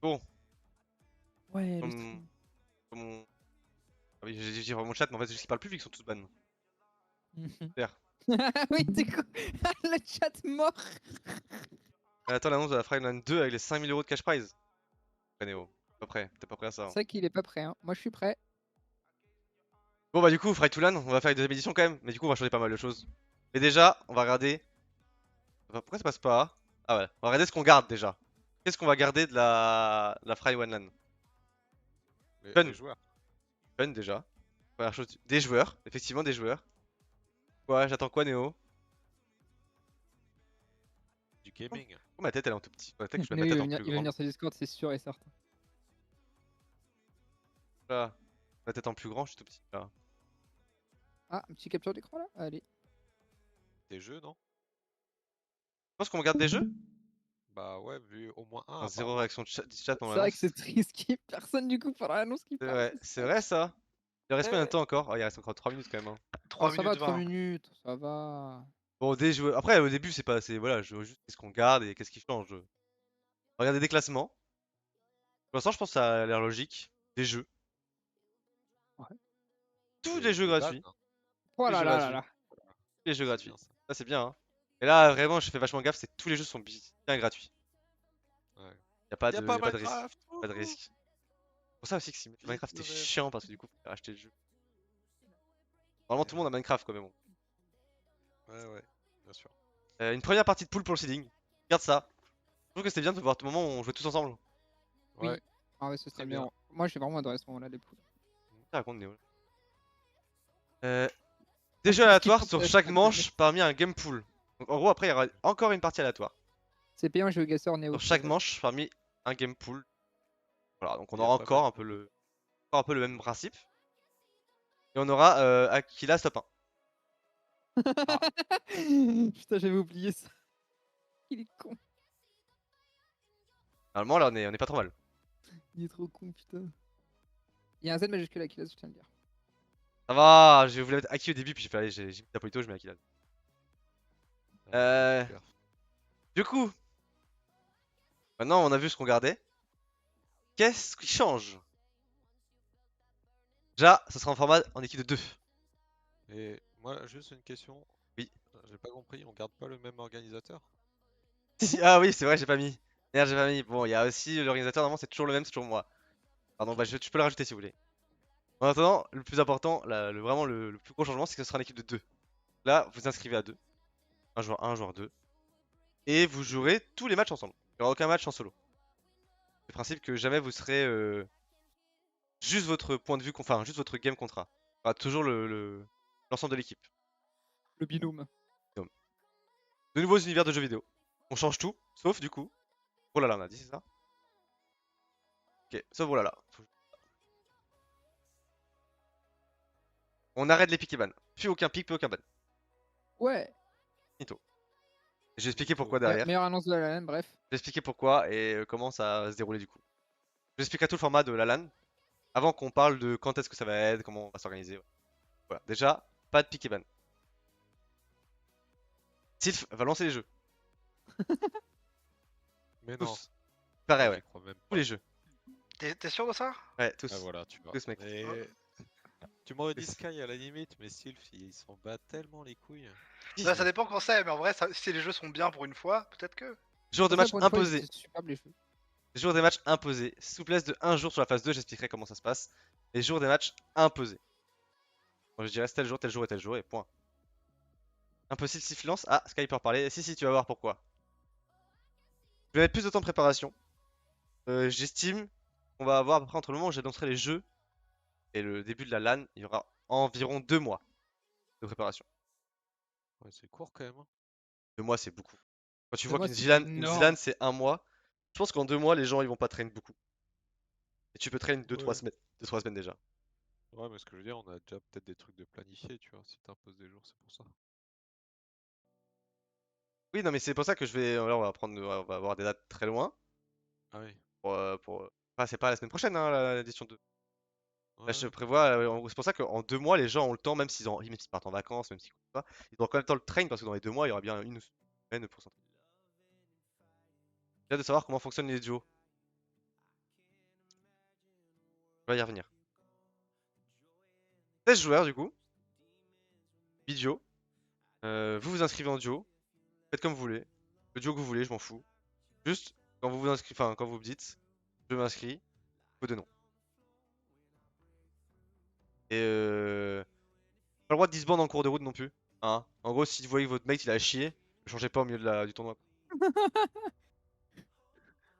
Bon, Ouais, le comme, stream. comme on... Ah oui, j'ai dit mon chat, mais en fait, c'est juste qu'ils parlent plus vu qu'ils sont tous ban. Super. Oui, c'est quoi? Le chat mort. Attends l'annonce de la Friday 2 avec les 5000 € de cash prize. Ouais, Néo, pas prêt, t'es pas prêt à ça. C'est Hein. vrai qu'il est pas prêt, hein. Moi, je suis prêt. Bon bah du coup, Fry to Lan, on va faire une deuxième édition quand même, mais du coup on va changer pas mal de choses. Et déjà, on va regarder... Enfin, pourquoi ça passe pas? Ah ouais, on va regarder ce qu'on garde déjà. Qu'est-ce qu'on va garder de la Fry One Lan? Les Fun, joueurs. fun déjà. Première chose, des joueurs, effectivement des joueurs. Ouais, j'attends quoi Néo? Du gaming. Oh, ma tête elle est en tout petit. Faudrait que je mette Néo, ma il tête va en venir, plus il va grande. venir sur Discord, c'est sûr et certain. Là, ma tête en plus grand, je suis tout petit là. Ah, un petit capture d'écran là? Allez. Des jeux, non? Je pense qu'on garde des jeux? Bah ouais, vu au moins un Un zéro apparemment. réaction de chat pendant C'est vrai que l'annonce. c'est triste qu'il y ait personne du coup pendant l'annonce qui parle. C'est vrai ça? Il reste combien de Ouais. temps encore? Oh, il reste encore 3 minutes quand même. Hein. Oh, 3 ça va, minutes 3 20. minutes. Ça va. Bon, des joueurs. Après, au début, c'est pas. Voilà, je veux juste qu'est-ce qu'on garde et qu'est-ce qui change. Regardez des classements. Pour l'instant, je pense que ça a l'air logique. Des jeux. Ouais. Tous les jeux Des bans, gratuits. hein. Oh Tous les là jeux là là gratuits. là. Tous les jeux C'est gratuits. bien ça. Ça, c'est bien. Hein. Et là, vraiment, je fais vachement gaffe. C'est tous les jeux sont bien gratuits. Ouais. Y a Y a pas pas de risque. Minecraft! Pas de Wouhou. risque. C'est pour ça aussi que si Vive Minecraft le c'est rêve. chiant parce que du coup, faut acheter le jeu. Normalement, tout le monde a Minecraft quand même. Bon. Ouais, ouais, bien sûr. Une première partie de pool pour le seeding. Regarde ça. Je trouve que c'était bien de voir tout moment où on jouait tous ensemble. Ouais, Oui. Ah ouais, ce très serait bien. bien. Moi, j'ai vraiment adoré ce moment-là, les poules. Ça raconte Néo. Euh, des jeux Ce qui aléatoires tente sur la chaque chat de mettre. manche parmi un game pool. Donc, en gros, après, il y aura encore une partie aléatoire. C'est payant, GeoGuessr, Néo, Sur s'il te chaque plaît. manche parmi un game pool. Voilà, donc on Y a aura pas Minecraft. encore un peu le même principe. Et on aura Aquila top 1. Ah, Putain, j'avais oublié ça. Il est con. Normalement, là, on est pas trop mal. Il est trop con, putain. Il y a un Z majuscule à Akilas, je tiens à le dire. Ça va, je voulais mettre Aki au début, puis j'ai fait, allez, j'ai mis Tapolito, je mets Aquila. Ouais, il fait Euh, des perfs. du coup, maintenant on a vu ce qu'on gardait. Qu'est-ce qui change? Déjà, ce sera en format en équipe de 2. Et moi, juste une question. Oui. J'ai pas compris, on garde pas le même organisateur? Ah oui, c'est vrai, j'ai pas mis. Merde, j'ai pas mis. Bon, il y a aussi l'organisateur, normalement, c'est toujours le même, c'est toujours moi. Pardon, Ok. bah tu peux le rajouter si vous voulez. En attendant, le plus important, vraiment le plus gros changement, c'est que ce sera une équipe de 2. Là, vous inscrivez à 2. Un joueur 1, un joueur 2. Et vous jouerez tous les matchs ensemble. Il n'y aura aucun match en solo. Le principe que jamais vous serez juste votre point de vue, enfin, juste votre game contrat. Il y aura toujours l'ensemble de l'équipe. Le binôme. De nouveaux univers de jeux vidéo. On change tout, sauf du coup. Oh là là, on a dit, c'est ça? Ok, sauf oh là là. On arrête les pick et ban. Plus aucun pick, plus aucun ban. Ouais. Finito. Je vais expliquer pourquoi Ouais, derrière. meilleure annonce de la LAN, bref. Je vais expliquer pourquoi et comment ça va se dérouler du coup. Je vais expliquer tout le format de la LAN. Avant qu'on parle de quand est-ce que ça va être, comment on va s'organiser. Voilà. Déjà, pas de pick et ban. Sylph va lancer les jeux. Mais non. Tous. Pareil, Ah, ouais. j'y crois même Tous pas. les jeux. t'es sûr de ça? Ouais, Ah tous. voilà, tu vois. Tous, mec. Et tu m'aurais dit Sky à la limite, mais Sylph, ils s'en battent tellement les couilles. Ça dépend quand c'est, mais en vrai, si les jeux sont bien pour une fois, peut-être que. Jour de Pour ça, match pour une fois, ils imposé. étaient superbes les jeux. Jour des matchs imposés. Souplesse de 1 jour sur la phase 2, j'expliquerai comment ça se passe. Et jour des matchs imposés. Bon, je dirais tel jour, tel jour et tel jour et point. Impossible si lance. Ah, Sky peut en parler. Si, tu vas voir pourquoi. Je vais mettre plus de temps de préparation. J'estime qu'on va avoir à peu près entre le moment où j'annoncerai les jeux et le début de la LAN, il y aura environ 2 mois de préparation. Ouais, c'est court quand même. Hein. 2 mois, c'est beaucoup. Quand tu Mais vois moi, qu'une c'est ZLAN, énorme. c'est 1 mois, je pense qu'en 2 mois, les gens ils vont pas traîner beaucoup. Et tu peux traîner 2-3 Ouais. semaines. 2-3 semaines déjà. Ouais, mais ce que je veux dire, on a déjà peut-être des trucs de planifier, tu vois. Si t'imposes des jours, c'est pour ça. Oui, non, mais c'est pour ça que je vais. Là, on va avoir des dates très loin. Ah oui. Enfin, c'est pas la semaine prochaine, hein, l'édition 2. Là, je Ouais. prévois. C'est pour ça qu'en 2 mois, les gens ont le temps, même s'ils partent en vacances, même s'ils pas, ils auront quand même le temps de train parce que dans les 2 mois, il y aura bien une semaine pour s'entraîner. J'ai hâte de savoir comment fonctionnent les duos. On va y revenir. 16 joueurs du coup. Duo. Vous vous inscrivez en duo. Faites comme vous voulez. Le duo que vous voulez, je m'en fous. Juste, quand vous vous inscrivez, enfin, quand vous me dites, je m'inscris, vos deux noms. Et pas le droit de disband en cours de route non plus. Hein. En gros, si vous voyez que votre mate il a chié, ne changez pas au milieu du tournoi.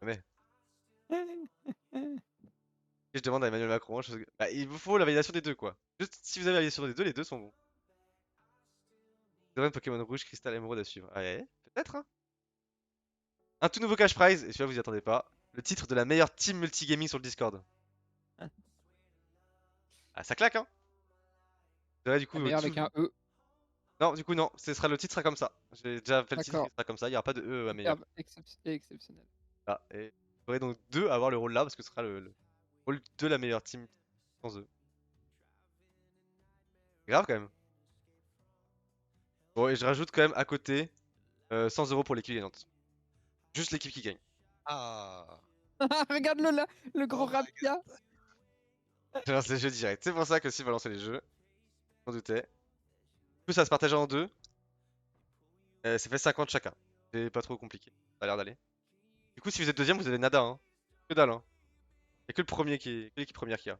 Mais je demande à Emmanuel Macron, bah, il vous faut la validation des deux quoi. Juste si vous avez la validation des deux, les deux sont bons. Domaine Pokémon Rouge, Cristal, Émeraude à suivre. Ah ouais, peut-être hein. Un tout nouveau cash prize, et celui-là vous y attendez pas. Le titre de la meilleure team multigaming sur le Discord. Ah ça claque hein. C'est vrai du coup, La meilleure avec un E. non du coup non, le titre sera comme ça. J'ai déjà fait le titre, il D'accord. sera comme ça, il n'y aura pas de E à meilleur. Superbe, exceptionnel. Ah, et vous aurez donc deux à avoir le rôle là, parce que ce sera le rôle de la meilleure team sans eux. Grave quand même. Bon, et je rajoute quand même à côté 100 € pour l'équipe gagnante. Juste l'équipe qui gagne. Ah. Regarde-le là, le gros Oh my rapia. Je lance les jeux direct. C'est pour ça que Steve va lancer les jeux. J'en doutais. Du coup, ça va se partager en deux. Ça fait 50 chacun. C'est pas trop compliqué. Ça a l'air d'aller. Du coup, si vous êtes deuxième, vous avez nada. Hein. Que dalle. Hein. Y'a que le premier que l'équipe première qui a.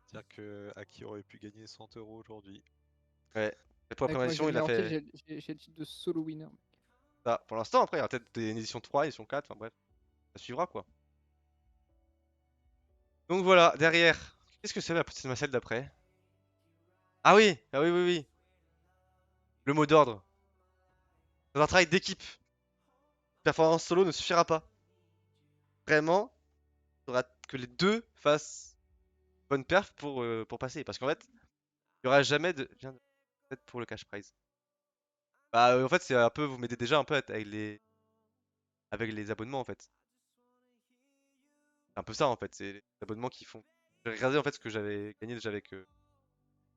C'est-à-dire que Aki aurait pu gagner 100 € aujourd'hui. Ouais. Et pour la Avec première moi, j'ai édition, le il a meilleur titre, fait j'ai le titre de solo winner. ça. Pour l'instant, après, il y aura peut-être une édition 3, édition 4. Enfin bref. Ça suivra quoi. Donc voilà, derrière. Qu'est-ce que c'est la petite macelle d'après? Ah oui! Ah oui, oui, oui. Le mot d'ordre. Dans un travail d'équipe, performance solo ne suffira pas. Vraiment, il faudra que les deux fassent bonne perf pour passer. Parce qu'en fait, il n'y aura jamais de. Je viens de- Peut-être pour le cash prize. Bah, en fait, c'est un peu. Vous m'aidez déjà un peu avec les abonnements en fait. C'est un peu ça en fait. C'est les abonnements qui font. J'ai regardé en fait ce que j'avais gagné déjà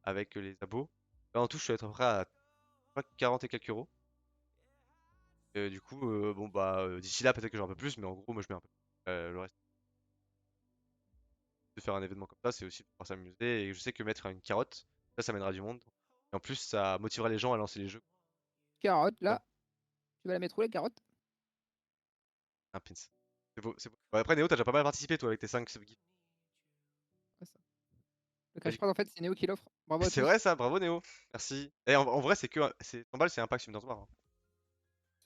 avec les abos. Là, en tout, je suis à peu près à je crois, 40 et quelques euros. Du coup, bon, bah, d'ici là, peut-être que j'aurai un peu plus. Mais en gros, moi, je mets un peu. Le reste. De faire un événement comme ça, c'est aussi pour s'amuser. Et je sais que mettre une carotte, ça mènera du monde. Et en plus, ça motivera les gens à lancer les jeux. Carotte, Voilà, là. Tu vas la mettre où la carotte? un pins. C'est beau, c'est beau. Bon, après, Néo, t'as déjà pas mal participé, toi, avec tes 5 subgifts. Ouais, ça. Le Bah, cash prize, en fait, c'est Néo qui l'offre. Bravo à c'est tous. vrai, ça, bravo, Néo. Merci. Et en vrai, c'est que. 100 balles, c'est un pack Subnautica. Hein.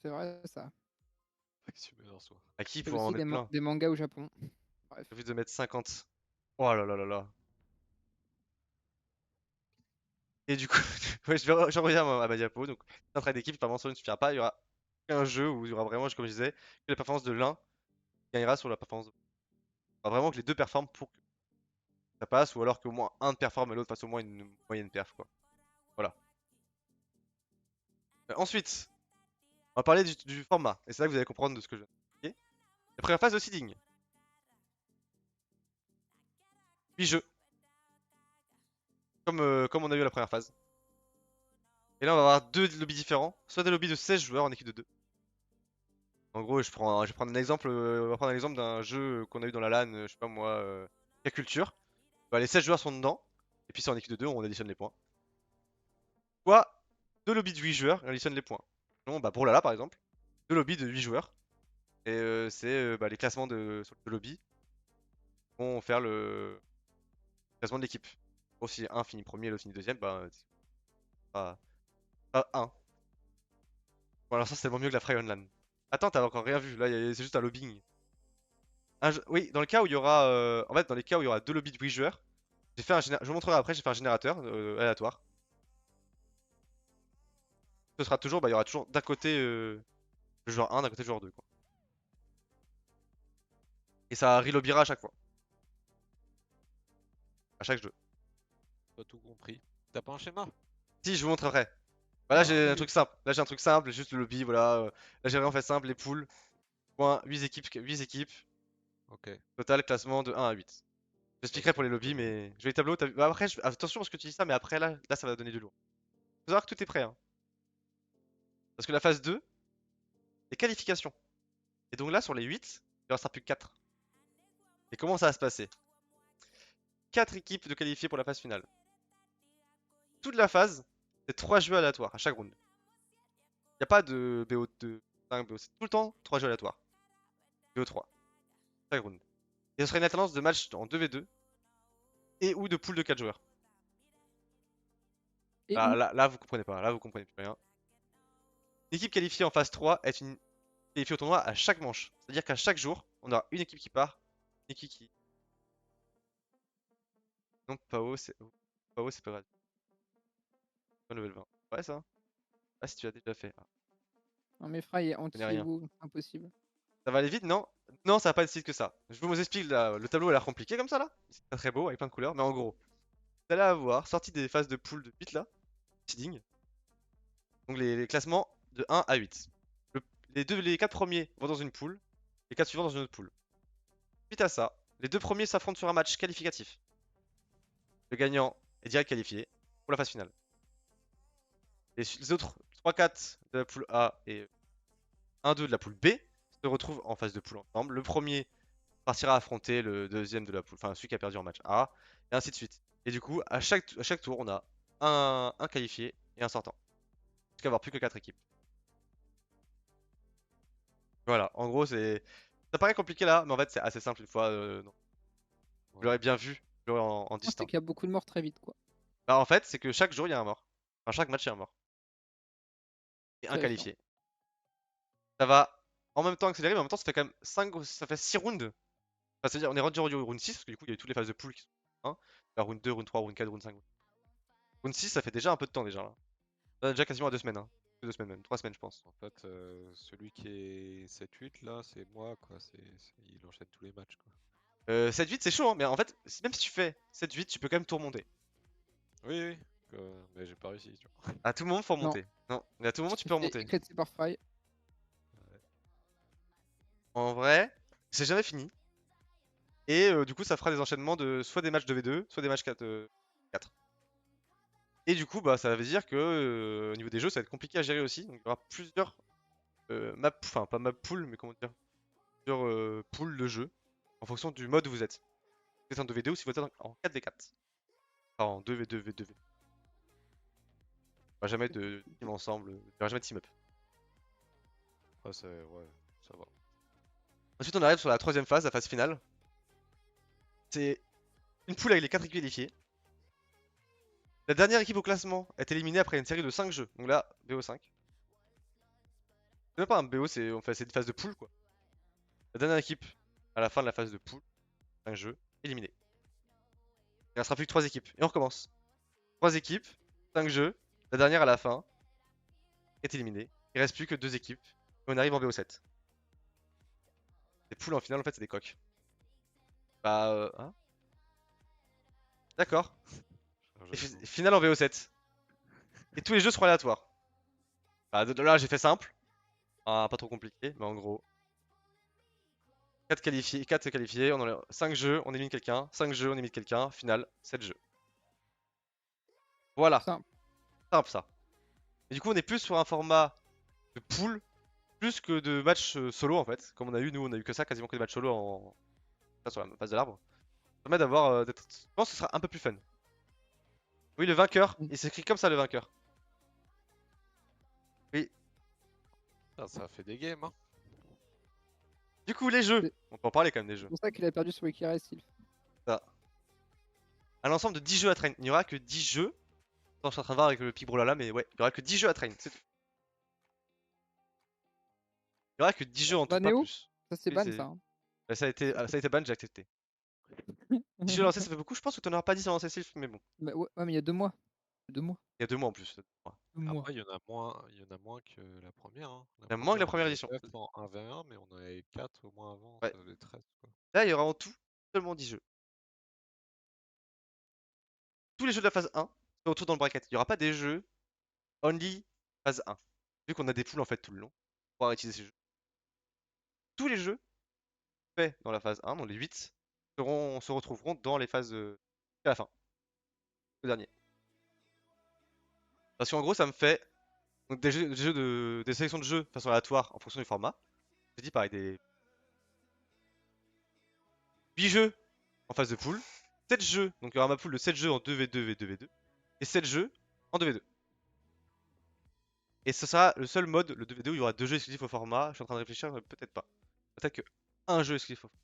C'est vrai, ça. Pas que tu me en soi. À qui C'est pourra en aussi mettre plein? des mangas au Japon. Bref. J'ai envie de mettre 50. Oh là là là là. Et du coup, ouais, je reviens à ma diapo. Donc, un travail d'équipe, par solo ne suffira pas. Il y aura un jeu où il y aura vraiment, comme je disais, que la performance de l'un gagnera sur la performance de l'autre. Il faudra vraiment que les deux performent pour que ça passe, ou alors qu'au moins un performe et l'autre fasse au moins une moyenne perf, quoi. Voilà. Ensuite, on va parler du format. Et c'est là que vous allez comprendre de ce que je viens d'expliquer. La première phase de seeding. 8 jeux. Comme on a eu à la première phase. Et là, on va avoir deux lobbies différents. Soit des lobbies de 16 joueurs en équipe de 2. En gros, je vais prendre un exemple, on va prendre un exemple d'un jeu qu'on a eu dans la LAN, je sais pas moi, Culture. Bah, les 16 joueurs sont dedans. Et puis c'est en équipe de 2, on additionne les points. Soit deux lobbies de 8 joueurs et on additionne les points. Non, bah pour Lala par exemple, deux lobbies de 8 joueurs. Et c'est bah, les classements sur le lobby vont faire le classement de l'équipe. Bon, si un finit premier et l'autre finit deuxième, bah pas 1. Bon, alors ça c'est tellement mieux que la Fry on LAN. Attends, t'as encore rien vu, là c'est juste un lobbying. Oui, dans le cas où il y aura. En fait, dans les cas où il y aura deux lobbies de 8 joueurs, je vous montrerai après, j'ai fait un générateur aléatoire. Ce sera toujours, bah, il y aura toujours d'un côté le joueur 1, d'un côté le joueur 2. Quoi. Et ça relobbyera à chaque fois. À chaque jeu. Pas tout compris. T'as pas un schéma? Si, je vous montre après. Bah, là, Ah, j'ai un Oui. truc simple. Là, j'ai un truc simple, juste le lobby, voilà. Là, j'ai vraiment fait simple, les poules. Point, 8 équipes, 8 équipes. ok. Total, classement de 1 à 8. J'expliquerai pour les lobbies, mais je vais les tableaux. Bah, après, attention parce que tu dis ça, mais après, là, ça va donner du lourd. Faut savoir que tout est prêt. Hein. Parce que la phase 2, les qualifications. Et donc là, sur les 8, il en restera plus que 4. Et comment ça va se passer? 4 équipes de qualifiées pour la phase finale. Toute la phase, c'est 3 jeux aléatoires à chaque round. Il n'y a pas de BO2, 5 BO, c'est tout le temps 3 jeux aléatoires. BO3, chaque round. Et ce sera une alternance de matchs en 2v2 et ou de pool de 4 joueurs. Et Là, vous comprenez pas, là vous comprenez plus rien. L'équipe qualifiée en phase 3 est une qualifiée au tournoi à chaque manche. C'est-à-dire qu'à chaque jour, on aura une équipe qui part, une équipe qui... Non, Pao, c'est pas grave. Level 20. Ouais, ça. Ah, si tu l'as déjà fait. Ah, Non, mais Fry est connais rien. anti-Evo, impossible. ça va aller vite, non? Non, ça va pas être si vite que ça. Je vous explique, le tableau a l'air compliqué comme ça là. C'est pas très beau avec plein de couleurs, mais en gros, vous allez avoir, sorti des phases de pool de 8 là, seeding. Donc les classements de 1 à 8. Les 4 premiers vont dans une pool, les 4 suivants dans une autre pool. Suite à ça, les 2 premiers s'affrontent sur un match qualificatif. Le gagnant est direct qualifié pour la phase finale. Les autres 3-4 de la poule A et 1-2 de la poule B se retrouvent en phase de poule ensemble. Le premier partira affronter le deuxième de la poule, enfin celui qui a perdu en match A, et ainsi de suite. Et du coup, à chaque tour, on a un qualifié et un sortant. Jusqu'à avoir plus que 4 équipes. Voilà, en gros, c'est. Ça paraît compliqué là, mais en fait, c'est assez simple une fois. Non. Vous l'aurez bien vu, vous l'aurez en C'est distinct. qu'il y a beaucoup de morts très vite, quoi. Bah, en fait, c'est que chaque jour, il y a un mort. Enfin, chaque match, il y a un mort. Et un Terrifiant. qualifié. Ça va en même temps accélérer, mais en même temps, ça fait quand même 5, ça fait 6 rounds. Enfin, c'est-à-dire, on est rendu au round 6, parce que du coup, il y a eu toutes les phases de pool qui sont. Hein, la round 2, round 3, round 4, round 5. Round 6, ça fait déjà un peu de temps déjà là. On a déjà quasiment à 2 semaines. Hein. 2 semaines même, 3 semaines, je pense. En fait, celui qui est 7-8 là, c'est moi quoi. Il enchaîne tous les matchs quoi. 7-8, c'est chaud, hein, mais en fait, même si tu fais 7-8, tu peux quand même tout remonter. Oui, oui. Mais j'ai pas réussi. Tu vois. À tout moment, faut Non. remonter. Non, mais à tout moment, tu peux remonter. Éclaté par Fry. En vrai, c'est jamais fini. Et du coup, ça fera des enchaînements de soit des matchs de V2, soit des matchs 4. Et du coup, bah, ça veut dire que au niveau des jeux, ça va être compliqué à gérer aussi. Donc, il y aura plusieurs maps, enfin, pas map pool, mais comment dire, plusieurs pools de jeu en fonction du mode où vous êtes. Si vous êtes en 2v2 ou si vous êtes en 4v4. Enfin, en 2v2, V2v. Il n'y aura jamais de team ensemble, il n'y aura jamais de team up. Ah, ouais, ça va. Ensuite, on arrive sur la troisième phase, la phase finale. C'est une poule avec les 4 équipes qualifiées. La dernière équipe au classement est éliminée après une série de 5 jeux. Donc là, BO5. C'est même pas un BO, c'est une phase de poule quoi. La dernière équipe, à la fin de la phase de poule, 5 jeux, éliminée. Il ne restera plus que 3 équipes. Et on recommence. 3 équipes, 5 jeux. La dernière à la fin est éliminée. Il reste plus que 2 équipes. Et on arrive en BO7. Les poules en finale, en fait, c'est des coques. Bah, hein. D'accord. Un Et jeu de mots. finale en VO7. Et tous les jeux seront aléatoires. Bah, de là, j'ai fait simple. Ah, pas trop compliqué, mais en gros. 4 qualifiés, 4 qualifiés, on en a 5 jeux, on élimine quelqu'un. 5 jeux, on élimine quelqu'un. Finale, 7 jeux. Voilà. Simple. Simple ça. Et du coup, on est plus sur un format de pool, plus que de match solo en fait. Comme on a eu, nous, on a eu que ça, quasiment que des matchs solo sur la phase de l'arbre. Ça permet d'avoir. Je pense que ce sera un peu plus fun. Oui, le vainqueur, il s'écrit comme ça le vainqueur. Oui. Ah, ça a fait des games hein. Du coup, les jeux. C'est- On peut en parler quand même des jeux. C'est pour ça qu'il a perdu sur Wikira Steel. Un ensemble de 10 jeux à train. Il n'y aura que 10 jeux. Attends, je suis en train de voir avec le Pig Brawlhalla, mais ouais, il n'y aura que 10 jeux à train. C'est tout. Il n'y aura que 10 jeux en tout, pas Banéo plus. Ça c'est Oui, ban c'est- ça. Hein. Bah, ça a été ban, j'ai accepté. 10 jeux lancés, ça fait beaucoup. Je pense que tu n'en auras pas 10 à lancer Sylph, mais bon. Bah ouais, ouais, mais il y a 2 mois. 2 mois. Il y a 2 mois en plus. 2 mois. Après, il y en a moins que la première. Hein. Il y a moins que la on première avait édition. 9 en 1v1, mais on en avait 4 au moins avant, Ouais. ça faisait 13 quoi. Là, il y aura en tout seulement 10 jeux. Tous les jeux de la phase 1 se retrouvent dans le bracket. Il n'y aura pas des jeux only phase 1. Vu qu'on a des poules en fait tout le long pour pouvoir utiliser ces jeux. Tous les jeux faits dans la phase 1, dans les 8, se retrouveront dans les phases à la fin. Le dernier. Parce qu'en gros, ça me fait donc des sélections de jeux de façon aléatoire en fonction du format. J'ai dit pareil, des 8 jeux en phase de poule 7 jeux. Donc il y aura ma pool de 7 jeux en 2v2, v2, v2. Et 7 jeux en 2v2. Et ce sera le seul mode, le 2v2, où il y aura 2 jeux exclusifs au format. Je suis en train de réfléchir, peut-être pas. Peut-être que un jeu exclusif au format.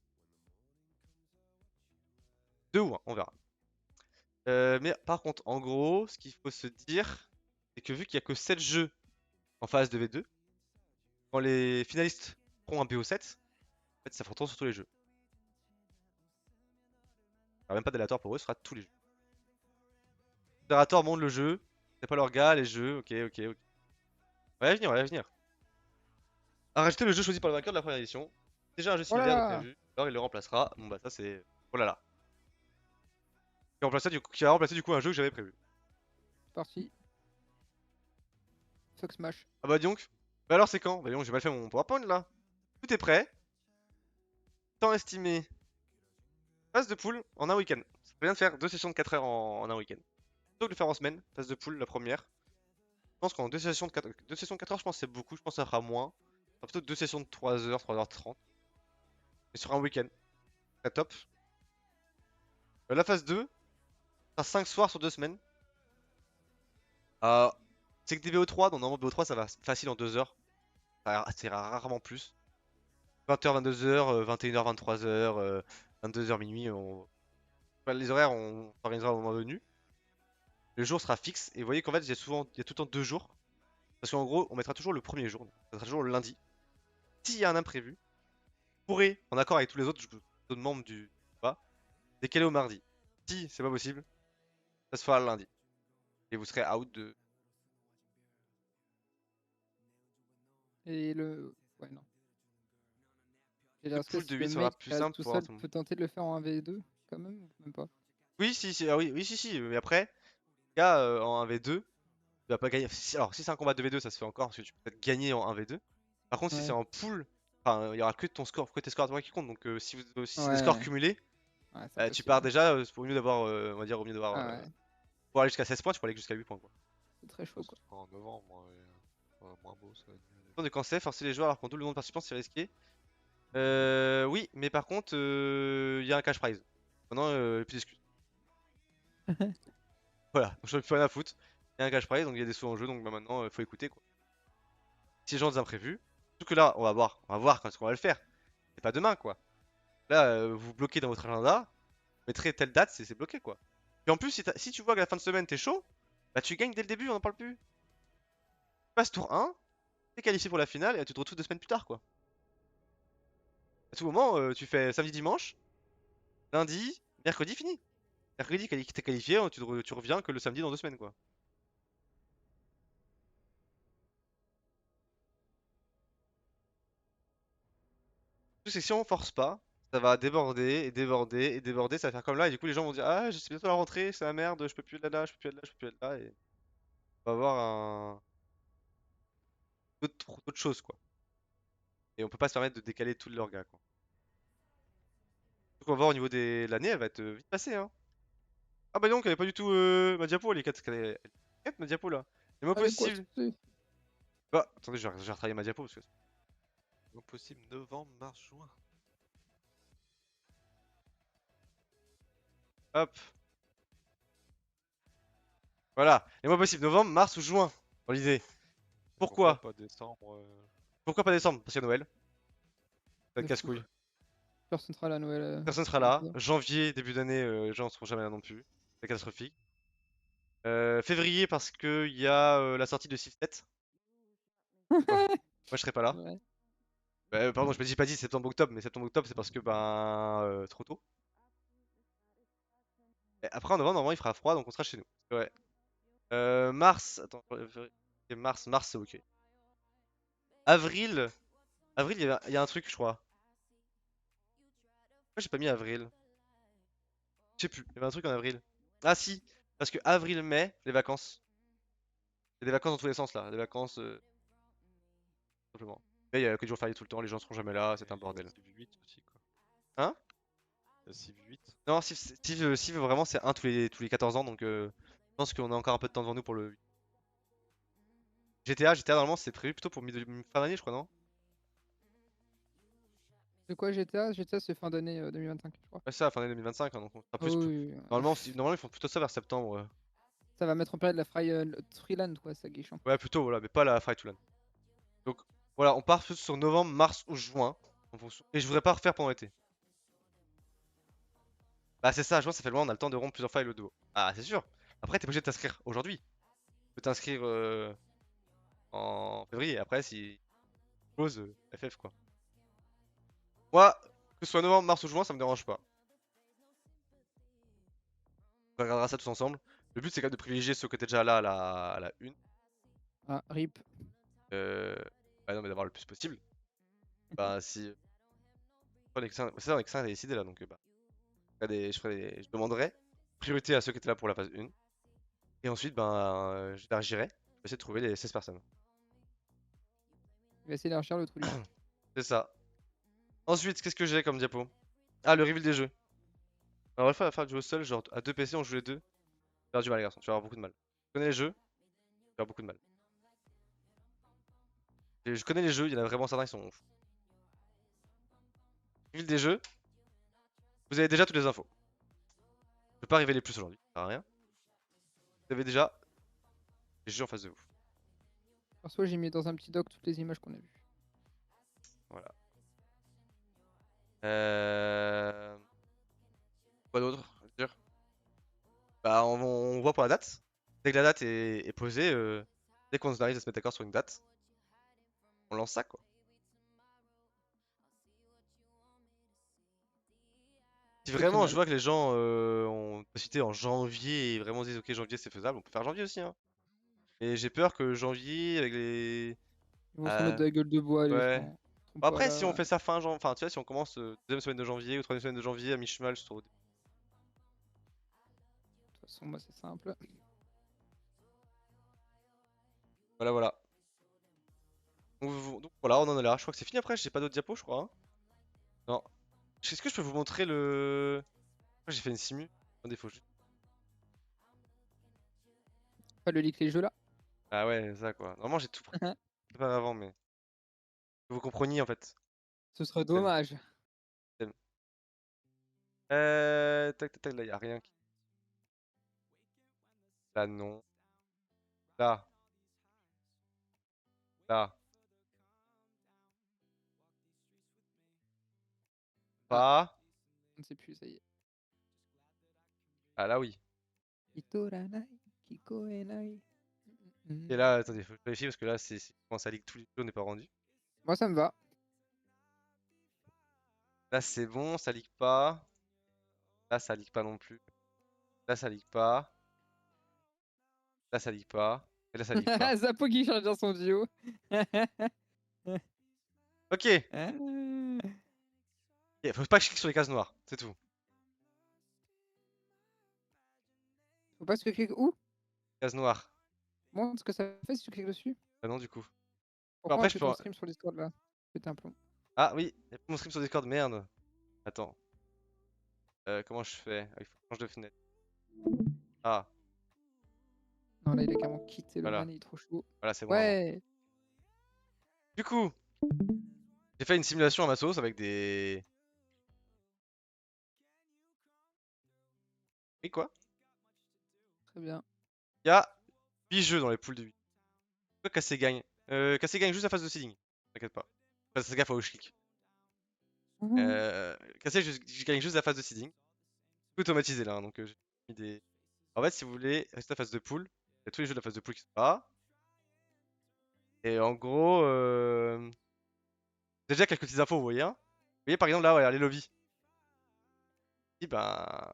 2 ou 1, on verra. Mais par contre, en gros, ce qu'il faut se dire, c'est que vu qu'il n'y a que 7 jeux en phase 2v2, quand les finalistes feront un BO7, en fait, ça fera tour sur tous les jeux. Il n'y aura même pas d'aléatoire pour eux, ce sera tous les jeux. Modérateur monte le jeu, c'est pas leur gars, les jeux, ok, ok, ok. On va y venir, on va y venir. À rajouter le jeu choisi par le vainqueur de la première édition. Déjà un jeu Oh là similaire de là. prévu, alors il le remplacera. Bon bah ça c'est... Oh là là. Qui a remplacé du coup un jeu que j'avais prévu. C'est parti. Fuck Smash. Ah bah dis donc. Bah alors c'est quand? Bah dis donc j'ai mal fait mon PowerPoint là. Tout est prêt. Temps estimé. Phase de poule en un week-end. Ça fait bien de faire 2 sessions de 4 heures en un week-end. Plutôt que de le faire en semaine, phase de poule la première. Je pense qu'en 2 sessions de 4, 2 sessions de 4 heures je pense que c'est beaucoup, je pense que ça fera moins. Ça fera plutôt 2 sessions de 3 heures, 3h30. Et sur un week-end. Très top. La phase 2, ça sera 5 soirs sur 2 semaines. C'est que des VO3, donc normalement VO3 ça va facile en 2 heures. C'est rarement plus. 20h, 22h, 21h, 23h, 22h minuit. Enfin, les horaires on s'organisera au moment venu. Le jour sera fixe et vous voyez qu'en fait il y a tout le temps 2 jours. Parce qu'en gros on mettra toujours le premier jour. Ça sera toujours le lundi. S'il y a un imprévu, vous pourrez, en accord avec tous les autres membres du pas, décaler au mardi. Si c'est pas possible, ça se fera le lundi. Et vous serez out de. Et le. Ouais, non. Et Le est-ce que pool de le 8 sera mec plus qui a simple tout pour avoir seul tout le monde. peut tenter de le faire en 1v2 quand même ou même pas? Oui, si, ah oui, oui, si, mais après, gars, en 1v2, tu vas pas gagner. Alors, si c'est un combat 2v2, ça se fait encore parce que tu peux peut-être gagner en 1v2. Par contre, si c'est Ouais. en pool, enfin, il y aura que ton score, que tes scores à toi qui comptent. Donc, si c'est des scores Ouais. cumulés, Ouais, c'est tu impossible. pars déjà, au mieux d'avoir, on va dire, au mieux d'avoir. Ah ouais. Pour aller jusqu'à 16 points, tu peux aller jusqu'à 8 points, quoi. C'est très chaud Ça quoi. sera en novembre, moins beau, ça va être mieux. De cancer, forcer les joueurs alors qu'on double le nombre de participants, c'est risqué. Oui, mais par contre, il y a un cash prize. Maintenant, plus d'excuses. Voilà, donc je n'ai plus rien à foutre. Il y a un cash prize, donc il y a des sous en jeu, donc bah, maintenant, il faut écouter, quoi. Si les gens ont des imprévus, surtout que là, on va voir quand est-ce qu'on va le faire. C'est pas demain, quoi. Là, vous bloquez dans votre agenda, vous mettrez telle date, c'est bloqué, quoi. Puis en plus, si tu vois que la fin de semaine t'es chaud, bah tu gagnes dès le début, on n'en parle plus. Tu passes tour 1, t'es qualifié pour la finale et tu te retrouves 2 semaines plus tard, quoi. À tout moment, tu fais samedi, dimanche, lundi, mercredi, fini. Mercredi, t'es qualifié, tu reviens que le samedi dans 2 semaines, quoi. Le truc, c'est que si on force pas, ça va déborder et déborder et déborder, ça va faire comme là, et du coup les gens vont dire ah c'est bientôt la rentrée, c'est la merde, je peux plus être là, je peux plus être là, je peux plus être là, et on va avoir d'autres choses quoi. Et on peut pas se permettre de décaler tous leurs gars quoi. Donc on va voir au niveau de l'année, elle va être vite passée hein. Ah bah donc elle avait pas du tout ma diapo, elle est 4 ma diapo là. C'est pas Allez quoi, possible. c'est. Bah attendez, je vais retravailler ma diapo parce que. Non possible, novembre, mars, juin. Hop. Voilà. Les mois possibles, novembre, mars ou juin, dans l'idée. Pourquoi? Pas décembre Pourquoi pas décembre? Parce qu'il y a Noël. Ça va De être fou. casse-couille. Personne sera là à Noël. Personne sera là. Janvier, début d'année, les gens ne seront jamais là non plus. C'est catastrophique. Février, parce que il y a la sortie de Civ 7. Moi, je serai pas là. Ouais. Pardon, je me dis pas dit septembre-octobre, mais septembre-octobre, c'est parce que trop tôt. Et après, en novembre, normalement, il fera froid, donc on sera chez nous. Ouais. Mars, attends, mars, c'est ok. Avril, il y a un truc, je crois. Pourquoi j'ai pas mis avril? Je sais plus, il y avait un truc en avril. Ah si, parce que avril-mai, les vacances. Il y a des vacances dans tous les sens là, des vacances simplement. Mais il y a que des jours fériés tout le temps, les gens seront jamais là, c'est un bordel. Civ 8 aussi quoi. Hein? Civ 8. Non, Civ, vraiment c'est un tous les 14 ans, donc je pense qu'on a encore un peu de temps devant nous pour le GTA normalement c'est prévu plutôt pour fin d'année je crois, non? De quoi GTA? GTA c'est fin d'année 2025, je crois. Ouais, ça, fin d'année 2025, hein, donc on sera Ah plus. oui, Normalement, normalement, ils font plutôt ça vers septembre. ça va mettre en période la Freeland, quoi, ça qui est chiant. Ouais, plutôt, voilà, mais pas la Fight to Land. Donc voilà, on part plus sur novembre, mars ou juin. En fonction... Et je voudrais pas refaire pendant l'été. Bah, c'est ça, juin, ça fait loin, on a le temps de rompre plusieurs fois avec le duo. Ah, c'est sûr. Après, t'es pas obligé de t'inscrire aujourd'hui. Tu peux t'inscrire en février. Après, si close, FF quoi. Moi, que ce soit novembre, mars ou juin, ça me dérange pas. On regardera ça tous ensemble. Le but, c'est quand même de privilégier ceux qui étaient déjà là à la une. Ah, RIP. Euh... Bah non, mais d'avoir le plus possible. Bah, si. On est que 5, c'est ça, on est que 5 à décider là, donc bah. Je demanderai priorité à ceux qui étaient là pour la phase 1. Et ensuite, ben, j'élargirai. Je vais essayer de trouver les 16 personnes. Il va essayer d'élargir le trou du cul. C'est ça. Ensuite, qu'est-ce que j'ai comme diapo? Ah, le reveal des jeux. Alors, on va faire du jeu seul, genre à 2 PC, on joue les deux. Tu vas avoir du mal, les garçons, tu vas avoir beaucoup de mal. Je connais les jeux, tu vas avoir beaucoup de mal. Et je connais les jeux, il y en a vraiment certains qui sont fous. Reveal des jeux, vous avez déjà toutes les infos. Je peux pas révéler plus aujourd'hui, ça sert à rien. Vous avez déjà les jeux en face de vous. Perso, j'ai mis dans un petit doc toutes les images qu'on a vues. Voilà. Quoi d'autre à dire? Bah, on voit pour la date. Dès que la date est posée, dès qu'on arrive à se mettre d'accord sur une date, on lance ça quoi. Si C'est très vraiment je mal. vois que les gens ont cité en janvier et vraiment disent ok janvier c'est faisable, on peut faire janvier aussi hein. Et j'ai peur que janvier avec les... Ils vont se remettre Euh, de la gueule de bois, les ouais. gens. Ils seront Bon, pas après si on là. fait ça fin janvier, enfin tu vois si on commence deuxième semaine de janvier ou troisième semaine de janvier à mi-chemin sur... De toute façon, moi, c'est simple. Voilà voilà. Donc, voilà on en est là, je crois que c'est fini après, j'ai pas d'autres diapos je crois hein. Non. Est-ce que je peux vous montrer le... J'ai fait une simu. Attendez, faut juste... Pas le leak les jeux là. Ah ouais, ça quoi. Normalement j'ai tout préparé avant mais... Que vous compreniez en fait. Ce serait Thème, dommage. thème. Tac tac tac, là y'a rien qui... Là non. Là. Là. Ah, Pas. on ne sait plus, ça y est. Ah là oui. Itoranai, Kikoenai. Et là, attendez, faut que je vérifie parce que là, c'est quand ça leak tous les jeux, on n'est pas rendu. Moi, ça me va. Là, c'est bon, ça leak pas. Là, ça leak pas non plus. Là, ça leak pas. Là, ça leak pas. Et là, ça leak pas. Zapo qui change dans son duo. Ok. Et faut pas que je clique sur les cases noires, c'est tout. Faut pas que tu cliques où? Cases noires. Montre ce que ça fait si tu cliques dessus. Ah non, du coup. Bon, Pourquoi on après, a je plus peux. ton stream sur Discord là? Péter un plomb. Ah oui, y'a plus mon stream sur Discord, merde. Attends. Comment je fais? Ah, il faut que je change de fenêtre. Ah, Non, là, il a carrément quitté le voilà. man, il est trop chaud. Voilà, c'est bon maintenant. Ouais! Du coup, j'ai fait une simulation à ma sauce avec des. Et quoi? Très bien. Il y a 8 jeux dans les poules de 8. Pourquoi Cassé gagne? Cassé gagne juste la phase de seeding. T'inquiète pas. Fais gaffe à où je clique. Cassé, je gagne juste la phase de seeding. Tout automatisé là, hein, donc j'ai mis des. En fait, si vous voulez rester la phase de pool, il y a tous les jeux de la phase de pool qui sont là. Et en gros, déjà quelques petites infos, vous voyez. Hein, vous voyez par exemple là, ouais, les lobbies. Et ben,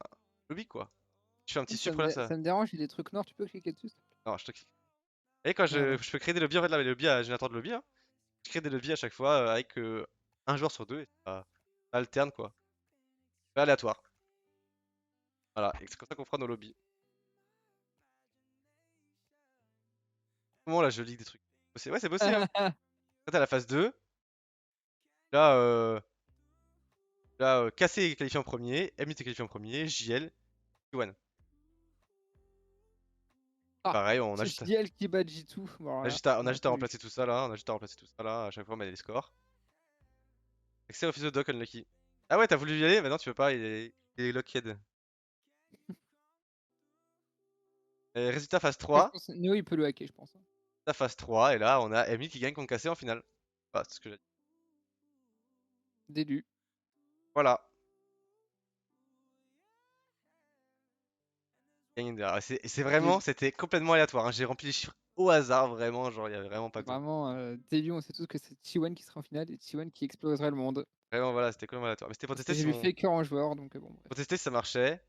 lobby quoi. Je fais un petit sucre là, ça. Ça me dérange, il y a des trucs noirs, tu peux cliquer dessus? Non, je te clique. Et quand Merde. je peux créer des lobbies, en fait là, les lobbies, générateur de lobby, hein, je crée des lobbies à chaque fois avec un joueur sur deux et ça alterne quoi. C'est aléatoire. Voilà, et c'est comme ça qu'on fera nos lobbies. Comment là, je lis des trucs. Ouais, c'est bossé, hein. Là, t'as la phase 2. Là, Cassé est qualifié en premier, Emily est qualifié en premier, JL, T1. Ah, Pareil, on a c'est juste, JL qui bat J2. Bon, on a voilà, juste à, on on a a juste à tout eu. remplacer tout ça là, on a juste à remplacer tout ça là, à chaque fois on met les scores. Accès au office de doc unlucky. Ah ouais, t'as voulu y aller? Bah non, tu peux pas, il est locked. Et résultat phase Après, je 3. pense que Neo il peut le hacker, je pense. La phase 3, et là on a Emile qui gagne contre Cassé en finale. Voilà, c'est ce que j'ai dit. D'élu. Voilà. C'est vraiment, c'était complètement aléatoire, hein. J'ai rempli les chiffres au hasard, vraiment, genre il y avait vraiment pas de. Vraiment, d'élu, on sait tous que c'est T1 qui sera en finale et T1 qui exploserait le monde. Vraiment, voilà, c'était complètement aléatoire. Mais c'était pour Parce tester que j'ai si vu mon. Faker en joueur, donc bon, bref. Pour tester si ça marchait.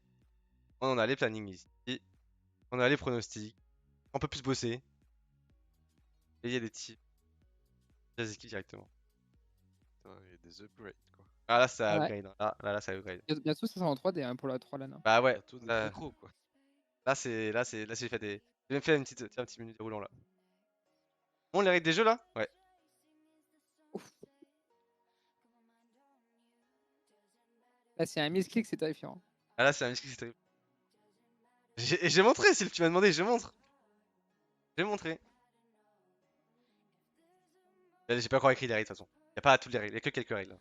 On a les plannings ici. On a les pronostics. On peut plus bosser. Et il y a des types. Vas-y, directement. Putain, il y a des upgrades quoi. Ah là, ça Ouais. upgrade, hein. Là, ça upgrade. Bientôt, ça sera en 3D hein, pour la 3 LAN. Bah ouais. Bientôt des très gros quoi. Là, j'ai fait des. J'ai même fait une petite, tiens, un petit menu déroulant là. On les règles des jeux là? Ouais. Ouf. Là, c'est un misclick, c'est terrifiant. Ah là, c'est un misclick, c'est terrible. J'ai montré, si tu m'as demandé, je montre. J'ai montré. J'ai pas encore écrit les règles de toute façon. Y'a pas toutes les règles, y'a que quelques règles.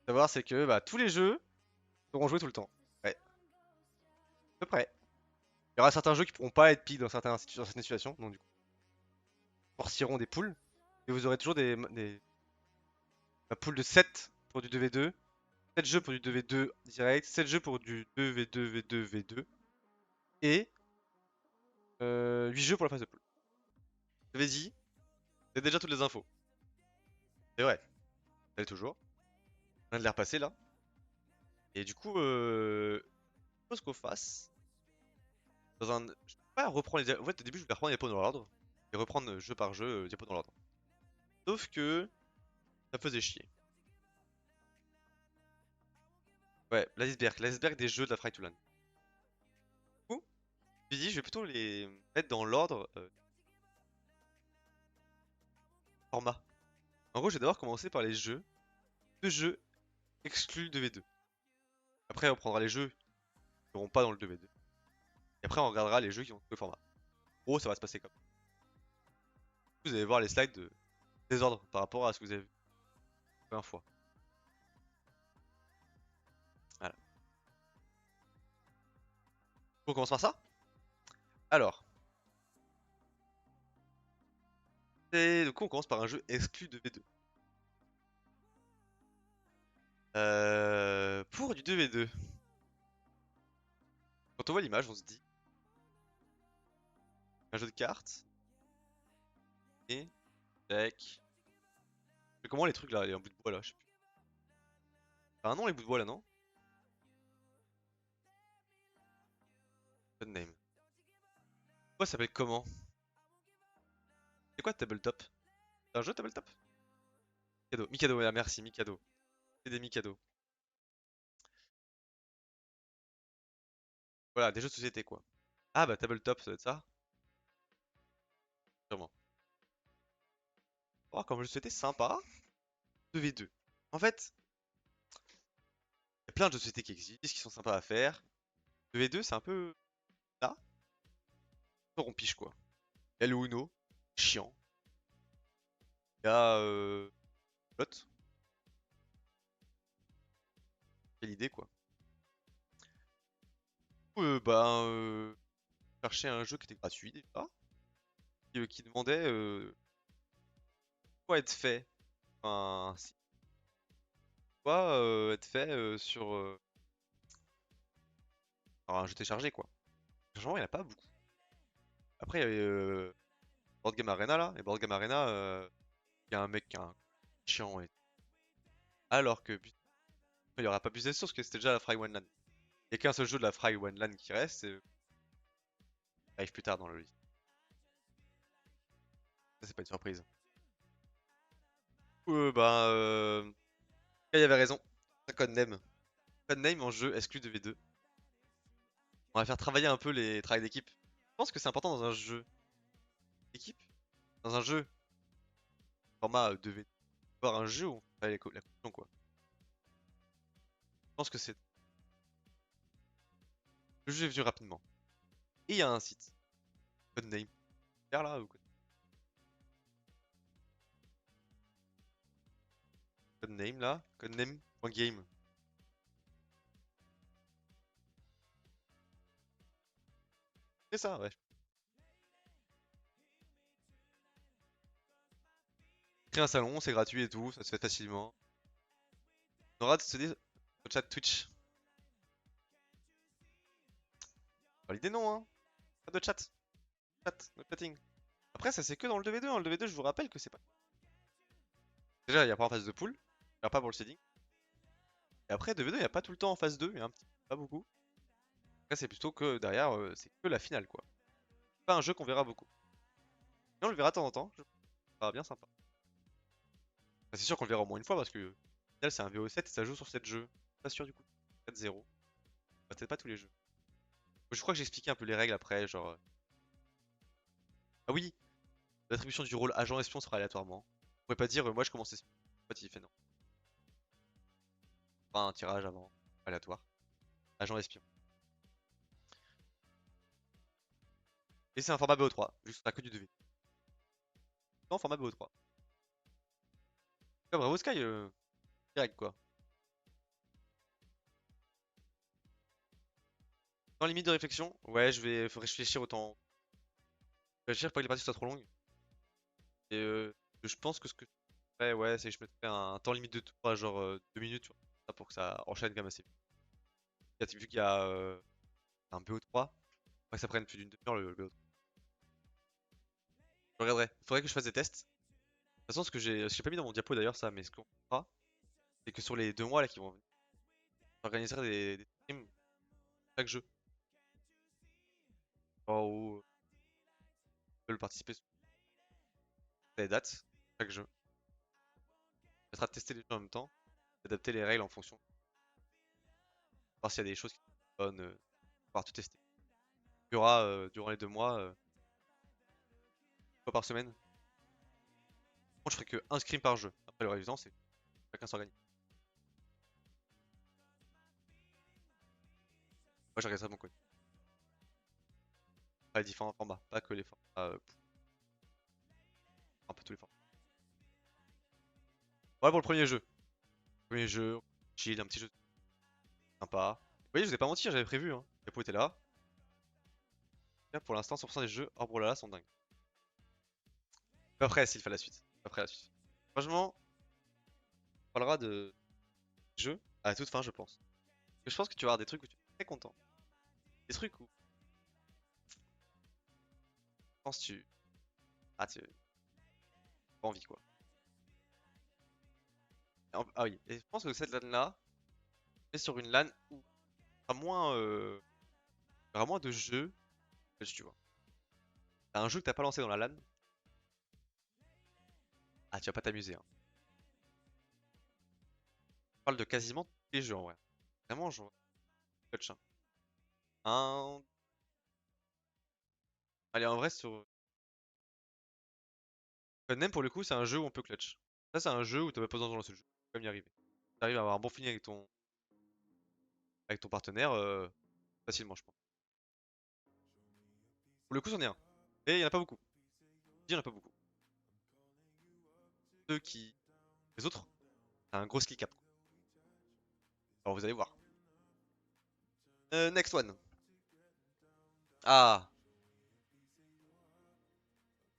Savoir, c'est que bah, tous les jeux seront joués tout le temps. Ouais, à peu près. Il y aura certains jeux qui pourront pas être piques dans certaines situations, donc du coup, forceront des poules. Et vous aurez toujours un pool de 7 pour du 2v2, 7 jeux pour du 2v2 direct, 7 jeux pour du 2v2, v2, v2, et 8 jeux pour la phase de pool. Je l'avais dit, c'est déjà toutes les infos. C'est vrai, ça l'est toujours. On vient de les repasser là. Et du coup, je propose qu'on fasse dans un. Je peux pas reprendre les. En fait, au début, je voulais reprendre les diapos dans l'ordre et reprendre jeu par jeu, diapo dans l'ordre. Sauf que ça faisait chier. Ouais, l'iceberg des jeux de la Fry to Land. Du coup, je me suis dit, je vais plutôt les mettre dans l'ordre format. En gros, je vais d'abord commencer par les jeux, deux jeux exclus 2v2. Après, on prendra les jeux qui n'auront pas dans le 2v2. Et après, on regardera les jeux qui ont le format. En gros, ça va se passer comme ça. Vous allez voir les slides de désordre par rapport à ce que vous avez vu la première fois. Voilà. On commence par ça. Alors, du coup, on commence par un jeu exclu de V2. Pour du 2v2, quand on voit l'image, on se dit un jeu de cartes et deck. Mais comment les trucs là, les bouts de bois là, je sais plus. Ça a un nom les bouts de bois là, non? Pas de name. Pourquoi ça s'appelle comment? C'est quoi Tabletop? C'est un jeu Tabletop? Mikado, Mikado, ouais, merci, Mikado. C'est des Mikado. Voilà, des jeux de société quoi. Ah bah Tabletop, ça doit être ça? Sûrement. Oh, comme jeu de société, sympa. 2v2. En fait, il y a plein de jeux de société qui existent, qui sont sympas à faire. 2v2, c'est un peu là. On piche quoi. Il y a le Uno, chiant. Il y a Lot. Quelle idée quoi. Chercher un jeu qui était gratuit déjà. Qui demandait quoi être fait. Enfin, quoi être fait sur un jeu téléchargé quoi. Franchement, il n'y en a pas beaucoup. Après, il y avait Board Game Arena là. Et Board Game Arena, il y a un mec qui est un chiant. Alors que il n'y aura pas plus de sources que c'était déjà la Fry One Land. Il n'y a qu'un seul jeu de la Fry One Land qui reste. Et arrive plus tard dans le liste. Ça, c'est pas une surprise. Il y avait raison. Un Codename. Codename en jeu exclu de V2. On va faire travailler un peu les travails d'équipe. Je pense que c'est important dans un jeu d'équipe. Dans un jeu format 2v2. Voir un jeu où on fait la cohésion quoi. Je pense que c'est. Le jeu est venu rapidement. Et il y a un site. Codename. Faire là ou quoi? Codename là? Codename.game. C'est ça, ouais. Créer un salon, c'est gratuit et tout, ça se fait facilement. On aura de se dire sur le chat Twitch. Validez non, hein. Pas de chat. Chat, no chatting. Après, ça c'est que dans le 2v2. Hein. Le 2v2, je vous rappelle que c'est pas. Déjà, il n'y a pas en phase de pool. Il n'y a pas pour le seeding. Et après, 2v2, il n'y a pas tout le temps en phase 2. Il y a un petit. Pas beaucoup. Après, c'est plutôt que derrière, c'est que la finale quoi. C'est pas un jeu qu'on verra beaucoup. Mais on le verra de temps en temps. Ça sera bien sympa. Enfin, c'est sûr qu'on le verra au moins une fois parce que. Au final, c'est un VO7 et ça joue sur 7 jeux. Pas sûr du coup. 4-0. Bah, peut-être pas tous les jeux. Je crois que j'ai expliqué un peu les règles après. Genre. Ah oui! L'attribution du rôle agent espion sera aléatoirement. Vous pouvez pas dire moi je commence espion. En fait, il fait non. Pas un tirage avant. Aléatoire. Agent espion. Et c'est un format BO3. Juste à que du 2v. Non, format BO3. Ah, bravo Sky, direct quoi. Dans limite de réflexion, ouais, faut réfléchir autant. Réfléchir pour que les parties soient trop longues. Et je pense que ce que je ferais, ouais, c'est que je mettrais un temps limite de tour genre 2 minutes, tu vois, ça, pour que ça enchaîne quand même assez vite. Vu qu'il y a un BO3, pas que ça prenne plus d'une demi-heure le BO3. Je regarderai. Il faudrait que je fasse des tests. De toute façon, ce que j'ai pas mis dans mon diapo d'ailleurs, ça, mais ce qu'on fera, c'est que sur les 2 mois là qui vont venir, j'organiserai des streams chaque jeu. Genre où veulent participer sur les dates, chaque jeu. Ça permettra de tester les jeux en même temps, d'adapter les règles en fonction. Voir s'il y a des choses qui sont bonnes, pouvoir tout tester. Il y aura durant les 2 mois, une fois par semaine. Moi je ferai que un scrim par jeu. Après le révisant, c'est chacun s'organise. Moi j'organise ça de mon côté. Pas les différents formats, pas que les formats. Un peu tous les formats. Voilà pour le premier jeu. Premier jeu, chill, un petit jeu sympa. Vous voyez, je vous ai pas menti, j'avais prévu. Hein. Capo était là. Là, pour l'instant, 100% des jeux hors Brawlhalla sont dingues. Pas prêt s'il fait la suite. Pas prêt à la suite. Franchement, on parlera de jeux à la toute fin, je pense. Parce que je pense que tu vas avoir des trucs où tu es très content. Des trucs où, je pense, tu as pas envie quoi. Ah oui, et je pense que cette LAN là, est sur une LAN où il y aura moins de jeux, tu vois. T'as un jeu que t'as pas lancé dans la LAN, ah tu vas pas t'amuser. Hein. On parle de quasiment tous les jeux en vrai. Vraiment, je clutch. Hein. Un... Allez, en vrai, sur Codename pour le coup, c'est un jeu où on peut clutch. Ça, c'est un jeu où t'as pas besoin de lancer le jeu. Tu peux même y arriver. T'arrives à avoir un bon feeling avec ton partenaire facilement, je pense. Pour le coup, c'en est un. Et il y en a pas beaucoup. Il y en a pas beaucoup. Ceux qui. Les autres, c'est un gros skill cap. Alors vous allez voir. Next one. Ah,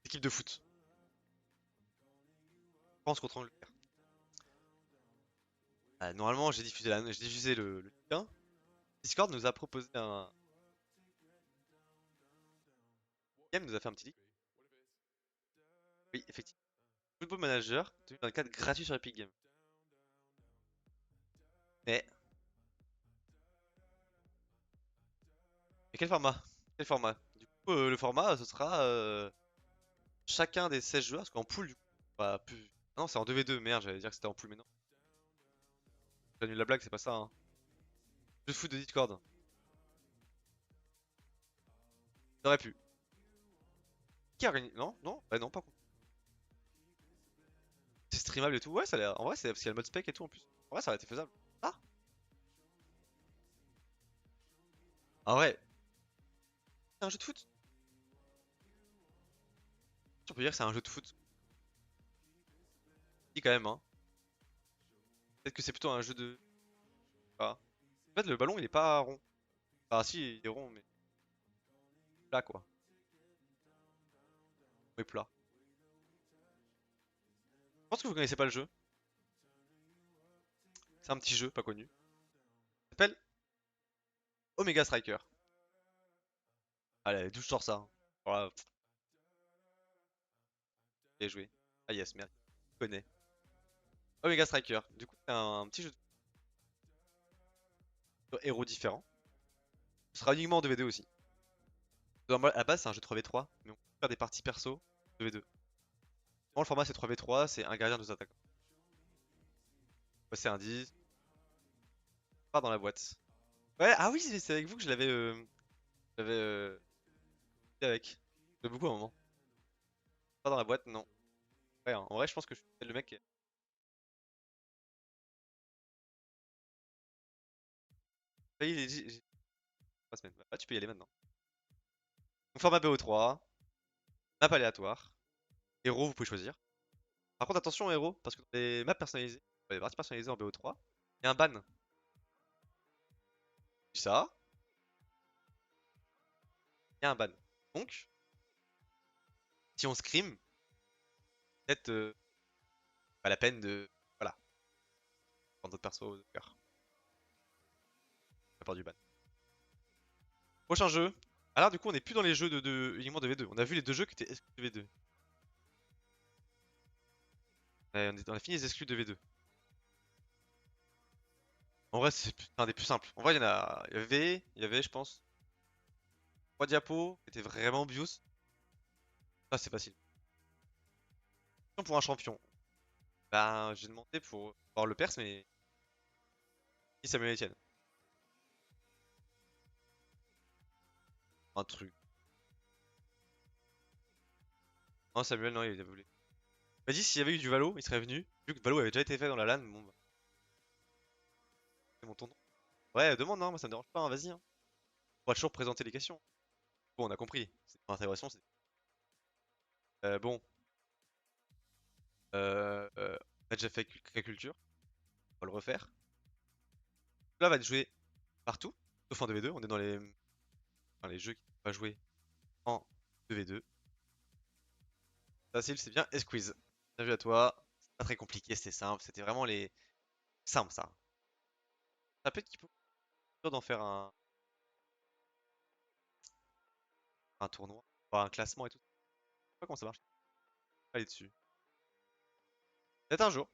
équipe de foot. France contre Angleterre. Ah, normalement, j'ai diffusé le lien. Discord nous a proposé un game, nous a fait un petit leak. Oui, effectivement. Football Manager 2024 gratuit sur Epic Games. Mais quel format? Quel format? Du coup, le format, ce sera chacun des 16 joueurs, parce qu'en pool, du coup, bah, plus. Ah non, c'est en 2v2, merde, j'allais dire que c'était en pool, mais non. J'annule la blague, c'est pas ça, hein. Jeu de foot de Discord. J'aurais pu. Qui organise. Non, non, bah non, pas contre. C'est streamable et tout. Ouais, ça a l'air. En vrai, c'est parce qu'il y a le mode spec et tout en plus. En vrai, ça aurait été faisable. Ah! En vrai, c'est un jeu de foot. On peut dire que c'est un jeu de foot. Si, quand même, hein. Peut-être que c'est plutôt un jeu de. Ah. En fait, le ballon il est pas rond. Ah, si, il est rond, mais plat quoi. Oui, plat. Je pense que vous connaissez pas le jeu. C'est un petit jeu pas connu. Il s'appelle Omega Striker. Allez, d'où je sors ça, hein. Voilà, bien joué. Ah yes, merde. Je connais. Omega Striker. Du coup, c'est un petit jeu de héros différents. Ce sera uniquement en 2v2 aussi. À la base, c'est un jeu 3v3, mais on peut faire des parties perso 2v2. Bon, le format c'est 3v3, c'est un gardien, deux attaquants. C'est un 10. Pas dans la boîte. Ouais, ah oui, c'est avec vous que je l'avais j'avais fait avec. De beaucoup à un moment. Pas dans la boîte, non. Ouais, hein, en vrai, je pense que je suis le mec qui. Ah, il est. 3 semaines. Bah, tu peux y aller maintenant. Donc, format BO3, map aléatoire. Héros, vous pouvez choisir. Par contre, attention, héros, parce que dans les maps personnalisées, les parties personnalisées en BO3, il y a un ban. Ça, il y a un ban. Donc, si on scrim, peut-être pas la peine de. Voilà, prendre d'autres persos de cœur. À part du ban. Prochain jeu. Alors, du coup, on est plus dans les jeux uniquement de V2. On a vu les deux jeux qui étaient exclus de V2. Ouais, on a fini les exclus de V2. En vrai, c'est un des plus simples. En vrai, il y avait, je pense, 3 diapos qui étaient vraiment bios. Ah, c'est facile. Pour un champion. Ben, j'ai demandé pour voir le perse, mais. Ni Samuel Etienne. Un truc. Non, Samuel, non, il avait voulu. Il m'a dit s'il y avait eu du Valo, il serait venu. Vu que Valo avait déjà été fait dans la LAN, bon bah. C'est mon tonton. Ouais, demande, non, moi ça me dérange pas, hein, vas-y. Hein. On va toujours présenter les questions. Bon, on a compris. C'est pas intégration, c'est. Bon. On a déjà fait agriculture. On va le refaire. Là, on va jouer partout, sauf en 2v2. On est dans les jeux qui ne peuvent pas jouer en 2v2. Facile, c'est bien. Et squeeze. Bien vu à toi. C'est pas très compliqué, c'était simple. C'était vraiment les. Simple, ça. Ça peut être qu'il faut dur d'en faire un tournoi, enfin, un classement et tout. Je sais pas comment ça marche. Aller dessus. Peut-être un jour.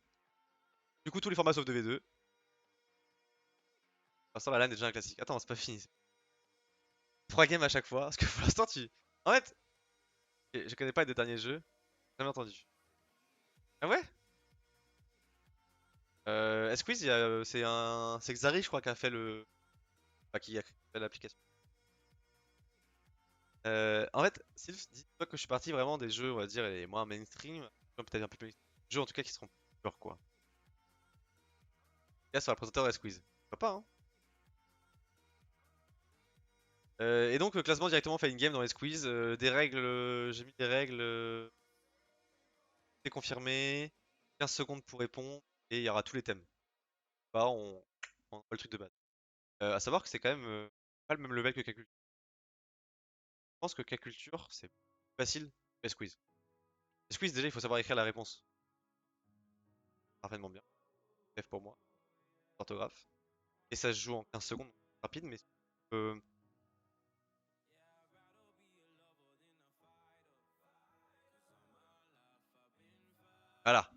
Du coup, tous les formats sauf 2v2. Pour l'instant, la LAN est déjà un classique. Attends, c'est pas fini. 3 games à chaque fois. Parce que pour l'instant, tu. En fait, je connais pas les deux derniers jeux. Jamais entendu. Ah ouais? Squeeze, c'est Xari, je crois, qui a fait le. Enfin, qui a fait l'application. En fait, Sylph, dis-toi que je suis parti vraiment des jeux, on va dire, les moins mainstream. Peut-être un peu plus mainstream. Des jeux en tout cas qui seront plus durs, quoi. Là, sur la présentateur Squeeze. Pourquoi pas, hein? Et donc, le classement directement fait une game dans les squeeze. Des règles, j'ai mis des règles. C'est confirmé. 15 secondes pour répondre. Et il y aura tous les thèmes. Bah, on voit le truc de base. À savoir que c'est quand même pas le même level que Calculture. Je pense que Calculture, c'est plus facile que Squeeze. Squeeze, déjà, il faut savoir écrire la réponse. Parfaitement bien. F pour moi. Orthographe. Et ça se joue en 15 secondes. Rapide, mais. euh, Voilà.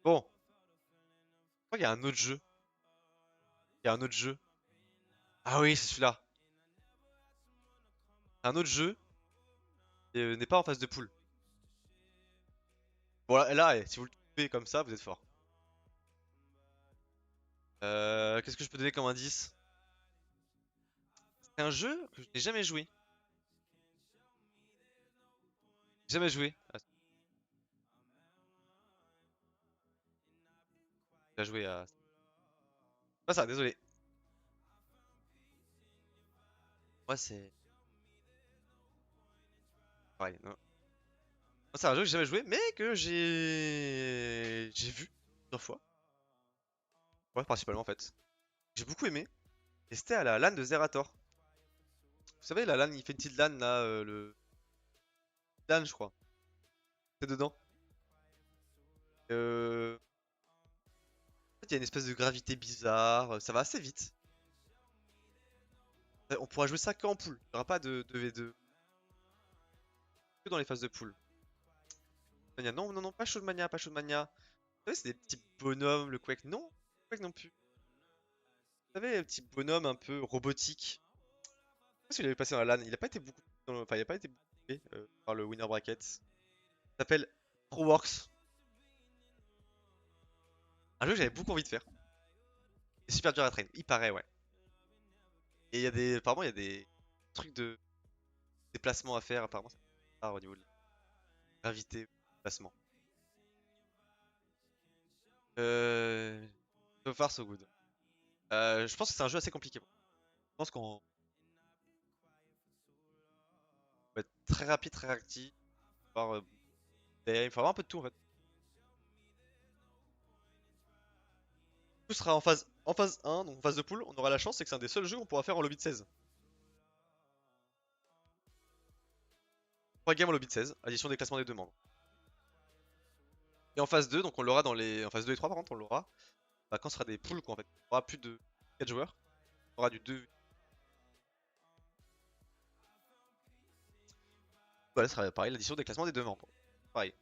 Bon. Je crois qu'il y a un autre jeu. Il y a un autre jeu. Ah oui, c'est celui-là. Un autre jeu. N'est pas en phase de poule. Bon, là, si vous le trouvez comme ça, vous êtes fort. Qu'est-ce que je peux donner comme indice? C'est un jeu que je n'ai jamais joué. Jamais joué. Ah, j'ai joué à. Pas ça, désolé. Moi, c'est. Pareil, non. C'est un jeu que j'ai jamais joué, mais que j'ai vu plusieurs fois. Ouais, principalement en fait. J'ai beaucoup aimé. Et c'était à la LAN de Zerator. Vous savez, la LAN, il fait une petite LAN là, le LAN, je crois. C'est dedans. En fait, il y a une espèce de gravité bizarre. Ça va assez vite. On pourra jouer ça qu'en pool. Il n'y aura pas de V2. Que dans les phases de pool. Mania, non, non, non, pas Show Mania, pas Show Mania. Vous savez, c'est des petits bonhommes, le Quake, non. Quake non plus. Vous savez, les petits bonhommes un peu robotiques. Je sais pas si vous l'avez passé dans la LAN. Il a pas été beaucoup. Enfin, il a pas été beaucoup fait, par le Winner Bracket. Ça s'appelle ProWorks. Un jeu que j'avais beaucoup envie de faire. C'est super dur à traîner. Il paraît, ouais. Et il y a des. Apparemment, il y a des trucs de déplacement à faire. Apparemment, c'est bizarre au niveau de la gravité, déplacement. So far, so good. Je pense que c'est un jeu assez compliqué. Je pense qu'on va être très rapide, très réactif. Il faut avoir un peu de tout en fait. Tout sera en phase 1, donc en phase de pool. On aura la chance, c'est que c'est un des seuls jeux qu'on pourra faire en lobby de 16. 3 games en lobby de 16, addition des classements des deux membres. Et en phase 2, donc on l'aura dans les. En phase 2 et 3 par contre, on l'aura. Bah, quand ce sera des pools quoi en fait. On aura plus de 4 joueurs. On aura du 2. Voilà, ce sera pareil, l'addition des classements des deux membres. Pareil.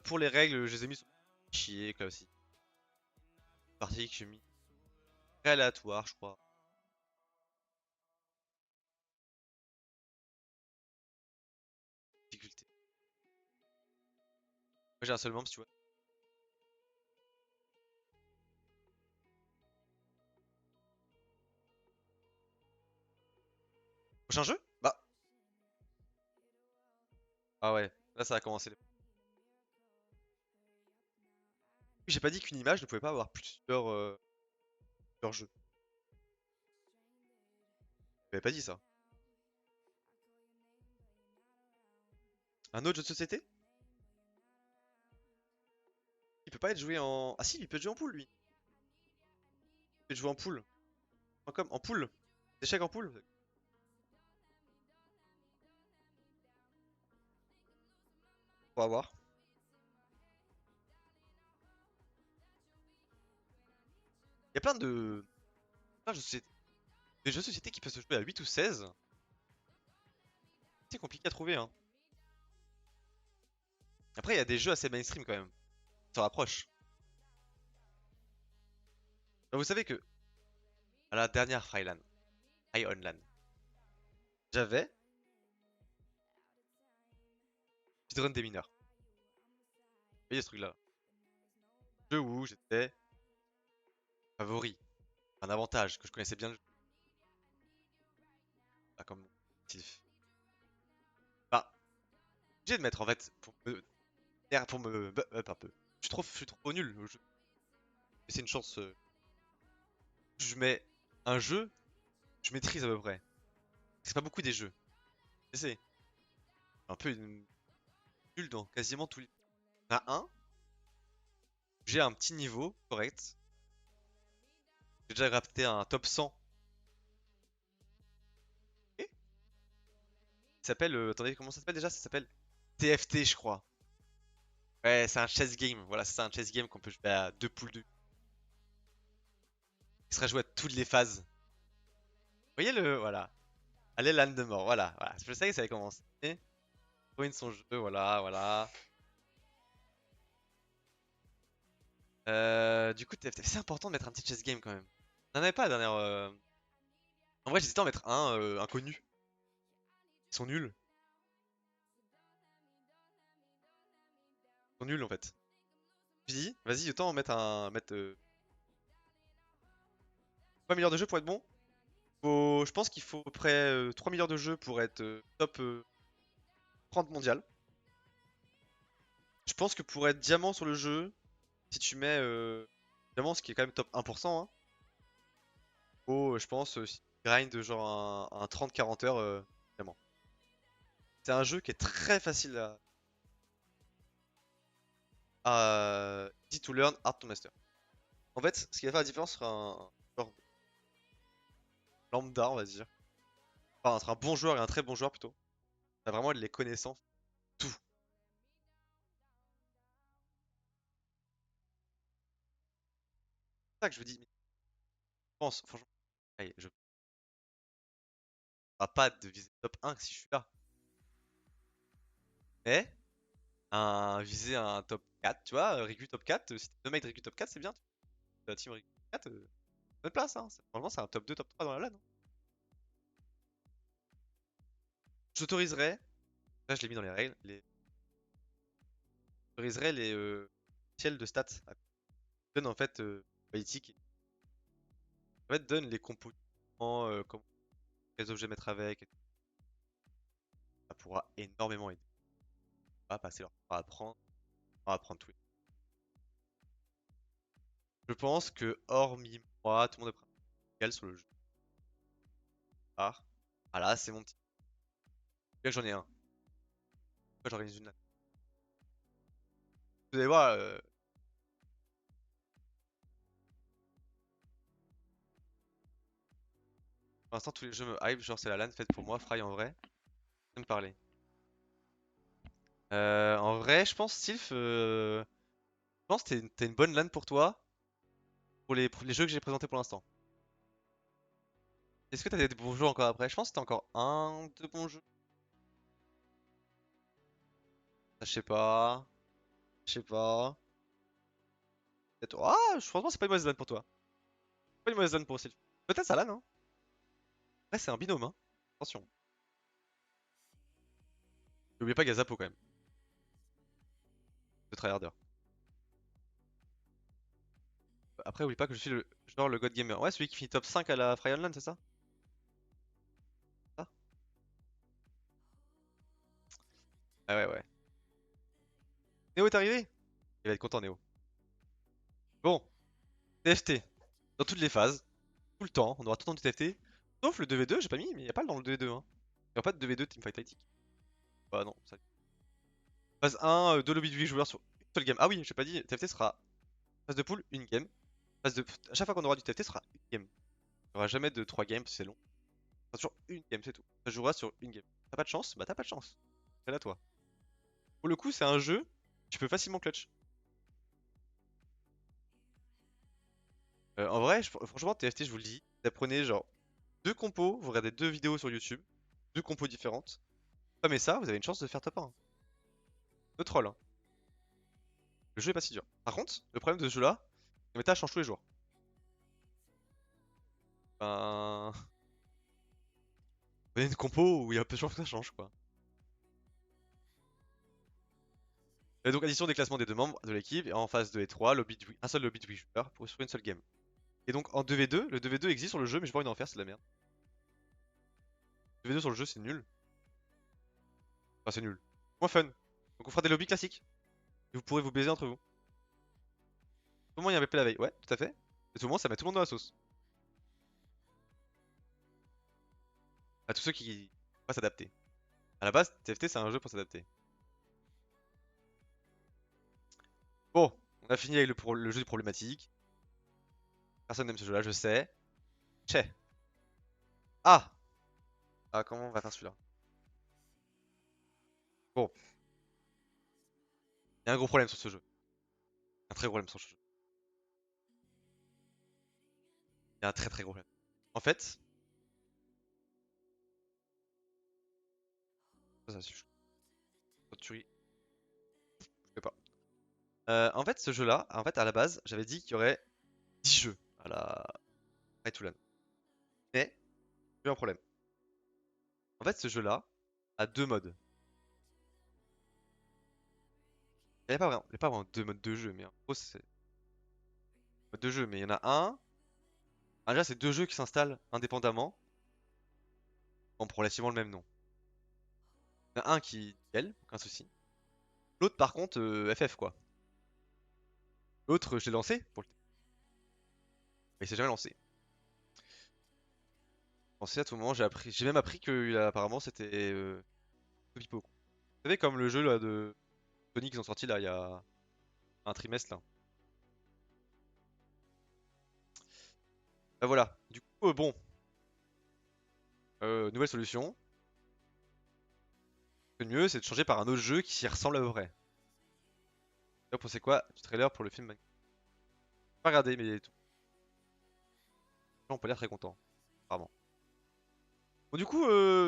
Pour les règles, je les ai mis sur chier, là aussi. Partie que j'ai mis aléatoire, je crois. Difficulté. Moi j'ai un seul membre si tu vois. Prochain jeu? Bah. Ah ouais, là ça a commencé. J'ai pas dit qu'une image ne pouvait pas avoir plusieurs jeux. J'avais pas dit ça. Un autre jeu de société? Il peut pas être joué en. Ah si, il peut être joué en pool lui. Il peut être joué en pool. En pool. Échecs en pool. On va voir. Il y a plein de jeux de société. Des jeux de société qui peuvent se jouer à 8 ou 16. C'est compliqué à trouver hein. Après il y a des jeux assez mainstream quand même. Ça se rapproche. Bah, vous savez que à la dernière Highland, High On Land, j'avais speedrun des mineurs. Vous voyez ce truc là? Jeu où j'étais favori. Un avantage que je connaissais bien le jeu. Pas comme Sylph. Bah, obligé de mettre en fait pour me up un peu. Je suis trop nul au jeu. Mais c'est une chance. Je mets un jeu, je maîtrise à peu près. C'est pas beaucoup des jeux. C'est un peu nul dans quasiment tous les. Il y en a un, j'ai un petit niveau correct. J'ai déjà rapté un top 100. Et il s'appelle. Attendez, comment ça s'appelle déjà? Ça s'appelle TFT, je crois. Ouais, c'est un chess game. Voilà, c'est un chess game qu'on peut jouer à 2 poules 2. Il sera joué à toutes les phases. Vous voyez le. Voilà. Allez, l'âne de mort. Voilà, voilà. Je sais que ça va commencer. Ruine son jeu, voilà, voilà. Du coup, TFT, c'est important de mettre un petit chess game quand même. On n'en avait pas la dernière. En vrai, j'hésitais à en mettre un inconnu. Ils sont nuls. Ils sont nuls en fait. Je dis, vas-y, autant en mettre un. Mettre. Pas milliards de jeux pour être bon. Je pense qu'il faut à peu près 3 milliards de jeux pour être top 30 mondial. Je pense que pour être diamant sur le jeu, si tu mets diamant, ce qui est quand même top 1%, hein, faut, je pense, si tu grind genre un 30-40 heures diamant. C'est un jeu qui est très facile easy to learn, hard to master. En fait, ce qui va faire la différence sera un joueur lambda, on va dire. Enfin, entre un bon joueur et un très bon joueur plutôt. Ça va vraiment être les connaissances. Tout. C'est ça que je me dis. Mais je pense, franchement, allez, je pas de viser top 1 si je suis là. Mais, viser un top 4, tu vois, Régu top 4, si t'es 2 mecs de Régu top 4, c'est bien. La team Régu top 4, bonne place, hein. Franchement, c'est un top 2, top 3 dans la LAN. Hein. J'autoriserais, là je l'ai mis dans les règles, j'autoriserais les ciels de stats. Donne en fait, politique. En fait, donne les composants, comment les objets mettre avec. Ça pourra énormément aider. On va passer leur temps à apprendre tout. Je pense que, hormis moi, tout le monde est égal sur le jeu. Ah, là, c'est mon petit. Là, j'en ai un. Pourquoi j'organise une LAN? Vous allez voir, pour l'instant, tous les jeux me hype. Genre, c'est la LAN faite pour moi, Fry en vrai. Me parler. En vrai, je pense, Sylph, je pense que t'es une bonne LAN pour toi. Pour les jeux que j'ai présentés pour l'instant. Est-ce que t'as des bons jeux encore après? Je pense que t'as encore un, deux bons jeux. Ah, je sais pas. Je sais pas. Ah, je pense que c'est pas une mauvaise LAN pour toi. Pas une mauvaise LAN pour Sylph. Peut-être ça LAN, hein. Après, c'est un binôme, hein. Attention. N'oubliez pas Gazapo quand même. Le tryharder. Après, oublie pas que je suis le God Gamer. Ouais, celui qui finit top 5 à la Fry LAN, c'est ça? Ah, ah ouais, ouais. Néo est arrivé? Il va être content, Néo. Bon, TFT. Dans toutes les phases. Tout le temps. On aura tout le temps du TFT. Sauf le 2v2, j'ai pas mis, mais il y a pas dans le 2v2. Hein. Il y a pas de 2v2 teamfight tactique. Bah non, ça. Phase 1, 2 lobbies de 8 joueurs sur une seule game. Ah oui, j'ai pas dit, TFT sera phase de pool, une game. À chaque fois qu'on aura du TFT, ce sera une game. Il n'y aura jamais de 3 games, c'est long. Ce sera sur une game, c'est tout. Ça jouera sur une game. T'as pas de chance? Bah t'as pas de chance. C'est à toi. Pour le coup, c'est un jeu, tu peux facilement clutch. En vrai, franchement, TFT, je vous le dis, vous apprenez genre deux compos, vous regardez deux vidéos sur YouTube, deux compos différentes. Comme ça, vous avez une chance de faire top 1. No troll. Hein. Le jeu est pas si dur. Par contre, le problème de ce jeu-là, la méta change tous les jours. Ben... Vous avez une compo où il y a peu de chances que ça change, quoi. Et donc, addition des classements des deux membres de l'équipe, et en phase 2 et 3, un seul lobby de 8 joueurs pour sur une seule game. Et donc, en 2v2, le 2v2 existe sur le jeu, mais j'ai pas envie d'en faire, c'est de la merde. 2v2 sur le jeu, c'est nul. Enfin, c'est nul. Moins fun. Donc, on fera des lobbies classiques. Et vous pourrez vous baiser entre vous. Tout le monde, il y a un VP la veille. Ouais, tout à fait. Et tout le monde, ça met tout le monde dans la sauce. À tous ceux qui pas s'adapter. À la base, TFT, c'est un jeu pour s'adapter. Bon, on a fini avec le jeu problématique. Personne n'aime ce jeu-là, je sais. Che. Ah! Ah, comment on va faire celui-là? Bon, il y a un gros problème sur ce jeu. Un très gros problème sur ce jeu. Il y a un très très gros problème. En fait, ça suffit. Tu je fais pas. En fait, ce jeu-là, en fait, à la base, j'avais dit qu'il y aurait 10 jeux à la Fight to Learn. Mais, j'ai eu un problème. En fait, ce jeu-là a deux modes. Il n'y a pas vraiment deux modes de jeu, mais en gros, c'est mode de jeu. Mais il y en a un. Ah, déjà, c'est deux jeux qui s'installent indépendamment. Ont relativement le même nom. Il y en a un qui nickel, aucun souci. L'autre, par contre, FF quoi. L'autre, je l'ai lancé pour le. Mais il s'est jamais lancé. Lancé à tout moment, j'ai même appris que apparemment c'était Pipo. Vous savez, comme le jeu là de Sonic qu'ils ont sorti là il y a un trimestre là. Voilà. Du coup, bon. Nouvelle solution. Le mieux, c'est de changer par un autre jeu qui s'y ressemble à peu près. Vous pensez quoi du trailer pour le film Minecraft? J'ai pas regardé, mais tout. On peut l'air très content. Apparemment. Bon, du coup,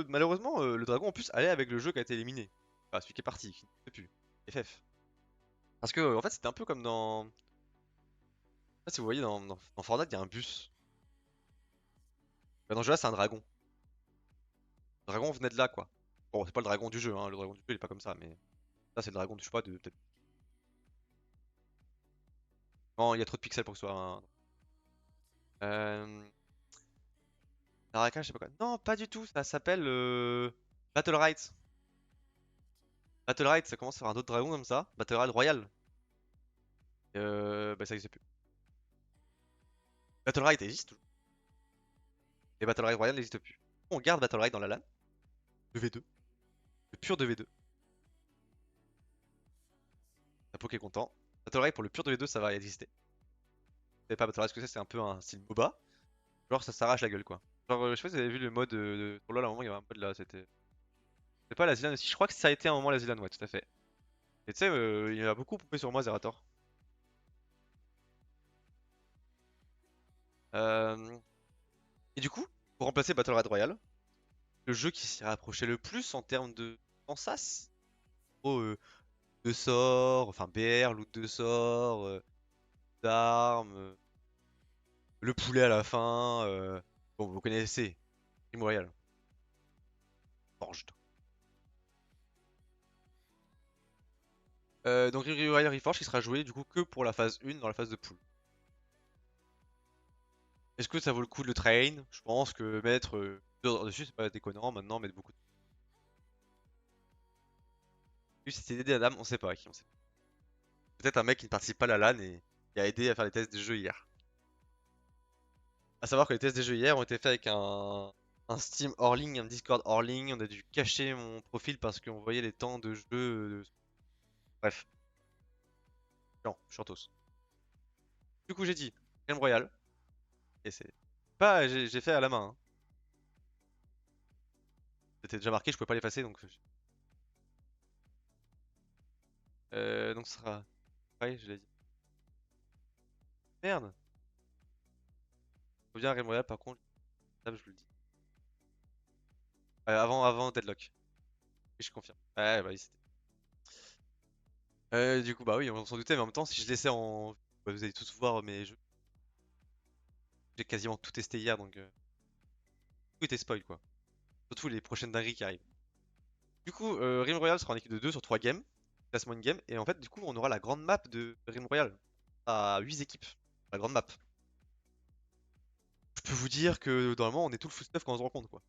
malheureusement, le dragon en plus allait avec le jeu qui a été éliminé. Enfin, celui qui est parti, qui ne fait plus. FF. Parce que, en fait, c'était un peu comme dans. Je sais pas si vous voyez, dans Fortnite, il y a un bus. Bah, dans ce jeu-là, c'est un dragon. Le dragon venait de là, quoi. Bon, c'est pas le dragon du jeu, hein. Le dragon du jeu, il est pas comme ça, mais. Là, c'est le dragon, je sais pas, de peut-être. Non, il y a trop de pixels pour que ce soit un. Euh... Naraka, je sais pas quoi. Non, pas du tout, ça s'appelle Battle Rights. Battle Rights, ça commence par un autre dragon comme ça. Battle Rights Royal. Bah, ça existe plus. Battle Rights existe toujours. Et Battle Rights Royal n'existe plus. On garde Battle Rights dans la LAN. 2v2. Le pur 2v2. Tapo qui est content. Battle Rights pour le pur 2v2, ça va exister. Vous savez pas Battle Rights ce que c'est un peu un style MOBA. Genre ça s'arrache la gueule quoi. Genre je sais pas si vous avez vu le mode pour LoL à un moment il y avait un mode là, c'était. C'est pas la Zilan aussi, je crois que ça a été un moment la Zilan, ouais tout à fait. Et tu sais, il y a beaucoup pompé sur moi Zerator. Euh... Et du coup, pour remplacer Battle Royale Royale, le jeu qui s'y rapprochait le plus en termes de sas, oh, de sorts, enfin BR, loot de sorts, d'armes, le poulet à la fin, bon vous connaissez, Team Royal, Forged. Donc Royal Reforged qui sera joué du coup que pour la phase 1 dans la phase de pool. Est-ce que ça vaut le coup de le train? Je pense que mettre 2 heures dessus c'est pas déconnant maintenant, mettre beaucoup de. Lui c'était aidé Adam, on sait pas à qui, on sait pas. Peut-être un mec qui ne participe pas à la LAN et qui a aidé à faire les tests des jeux hier. A savoir que les tests des jeux hier ont été faits avec un Steam hors ligne, un Discord hors ligne. On a dû cacher mon profil parce qu'on voyait les temps de jeu. Bref, non, Chantos. Du coup, j'ai dit Realm Royal. Et c'est pas, j'ai fait à la main, hein. C'était déjà marqué, je pouvais pas l'effacer donc. Donc ce sera. Ouais, je l'ai dit. Merde! Faut bien Realm Royal par contre. Ça, je vous le dis. Avant Deadlock. Oui, je confirme. Ouais, bah oui, c'était. Du coup, bah oui, on s'en doutait, mais en même temps, si je laissais en. Bah, vous allez tous voir mes jeux. J'ai quasiment tout testé hier donc. Tout était spoil quoi. Surtout les prochaines dingueries qui arrivent. Du coup, Rim Royal sera en équipe de 2 sur 3 games. Classement in-game. Et en fait, du coup, on aura la grande map de Rim Royal. À 8 équipes. La grande map. Je peux vous dire que normalement, on est tout le full stuff quand on se rencontre quoi.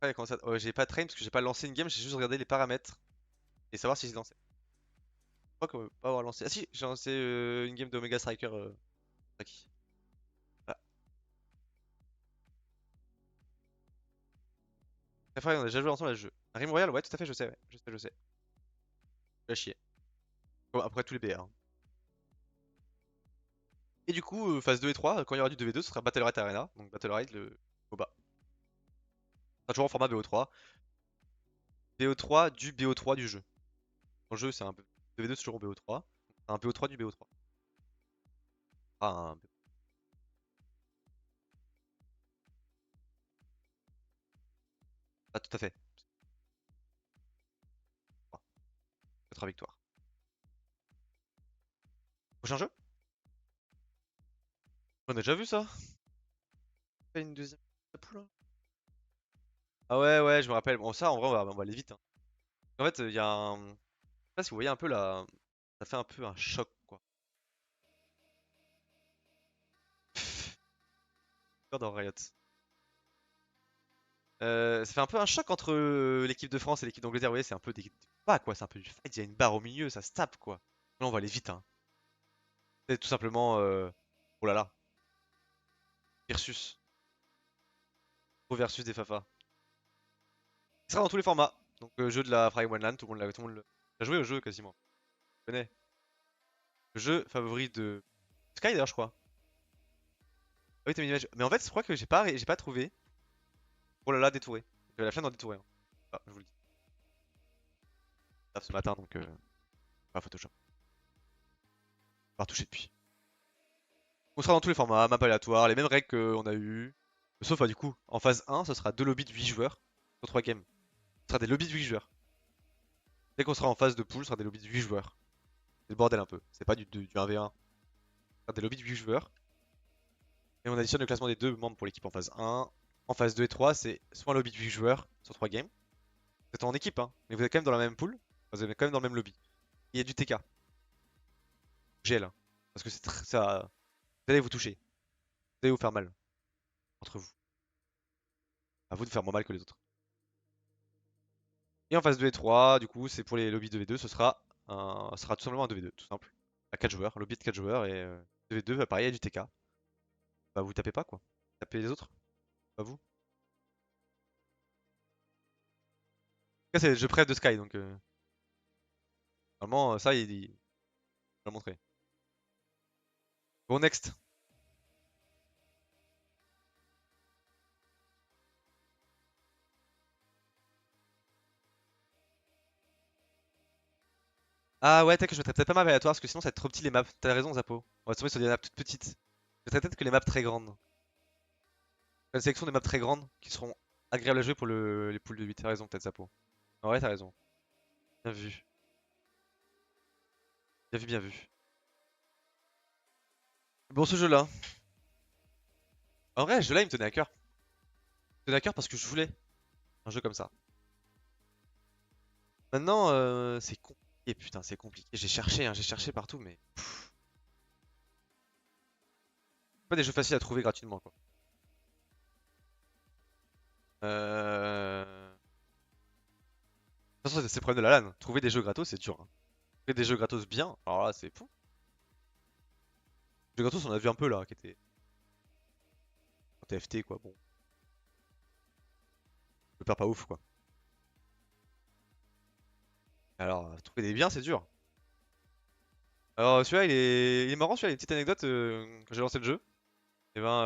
Ouais, comment ça... j'ai pas train parce que j'ai pas lancé une game, j'ai juste regardé les paramètres. Et savoir si j'ai lancé. Je crois qu'on peut pas avoir lancé. Ah si, j'ai lancé une game de Omega Striker. Taki. Ah. Après, on a déjà joué ensemble à ce jeu. Rim Royal, ouais, tout à fait, je sais, ouais. Je sais, je sais. Je vais chier. Comme après tous les BR, hein. Et du coup, phase 2 et 3, quand il y aura du 2v2, ce sera Battle Royale Arena. Donc Battle Royale, le MOBA. Ce sera toujours en format BO3. BO3 du BO3 du jeu. Dans le jeu, c'est un 2v2, c'est toujours en BO3. Un BO3 du BO3. Ah, ah, tout à fait. 4 victoires. Prochain jeu? On a déjà vu ça? Fait une deuxième poule, hein. Ah ouais, ouais, je me rappelle. Bon, ça, en vrai, on va aller vite, hein. En fait, il y a un. Je sais pas si vous voyez un peu là. Ça fait un peu un choc, quoi. Peur dans Riot. Ça fait un peu un choc entre l'équipe de France et l'équipe d'Angleterre. Vous voyez, c'est un peu des pas quoi. C'est un peu du fight. Il y a une barre au milieu, ça se tape, quoi. Là, on va aller vite, hein. C'est tout simplement. Oh là là. Versus. Pro versus des Fafa. Il sera dans tous les formats. Donc jeu de la Fry One Land, tout le monde l'a joué au jeu quasiment. Tu connais. Le jeu favori de Sky d'ailleurs je crois. Ah oui t'as mis une image. Mais en fait je crois que j'ai pas trouvé. Oh là là détouré. J'avais la flemme d'en détourer. Hein. Ah, je vous le dis. Taf ce matin donc pas Photoshop. Pas retouché depuis. On sera dans tous les formats, map aléatoire, les mêmes règles qu'on a eu. Sauf bah, du coup, en phase 1, ce sera 2 lobbies de 8 joueurs sur 3 games. Ce sera des lobbies de 8 joueurs. Dès qu'on sera en phase de pool, ce sera des lobbies de 8 joueurs. C'est le bordel un peu. C'est pas du 1v1. Ce sera des lobbies de 8 joueurs. Et on additionne le classement des deux membres pour l'équipe en phase 1. En phase 2 et 3, c'est soit un lobby de 8 joueurs sur 3 games. Vous êtes en équipe, hein, mais vous êtes quand même dans la même pool. Vous êtes quand même dans le même lobby. Il y a du TK. GL. Hein, parce que ça. Vous allez vous toucher. Vous allez vous faire mal. Entre vous. À vous de faire moins mal que les autres. Et en phase 2 et 3, du coup, c'est pour les lobbies 2v2, ce sera tout simplement un 2v2, tout simple. À 4 joueurs, lobby de 4 joueurs et 2v2, bah, pareil, il y a du TK. Bah vous tapez pas quoi. Tapez les autres, pas vous. En tout cas, c'est le jeu préf de Sky, donc normalement, ça, il va le montrer. Bon, next. Ah ouais, je mettrais peut-être pas map aléatoire parce que sinon ça va être trop petit les maps. T'as raison, Zapo. On va se tomber sur des maps toutes petites. Je mettrais peut-être que les maps très grandes. Une sélection des maps très grandes qui seront agréables à jouer pour les poules de 8. T'as raison, peut-être, Zapo. En vrai, t'as raison. Bien vu. Bien vu, bien vu. Bon, ce jeu-là. En vrai, ce jeu-là, il me tenait à cœur. Il me tenait à cœur parce que je voulais un jeu comme ça. Maintenant, c'est compliqué, putain, c'est compliqué. J'ai cherché, hein, j'ai cherché partout, mais. Pas des jeux faciles à trouver gratuitement, quoi. De toute façon, c'est le problème de la LAN. Trouver des jeux gratos, c'est dur. Hein. Trouver des jeux gratos bien, alors là, c'est fou. Les jeux gratos, on a vu un peu là, qui étaient. En TFT, quoi, bon. Je perds pas ouf, quoi. Alors, trouver des biens, c'est dur. Alors, celui-là, il est marrant, celui-là, il y a une petite anecdote quand j'ai lancé le jeu. Et ben,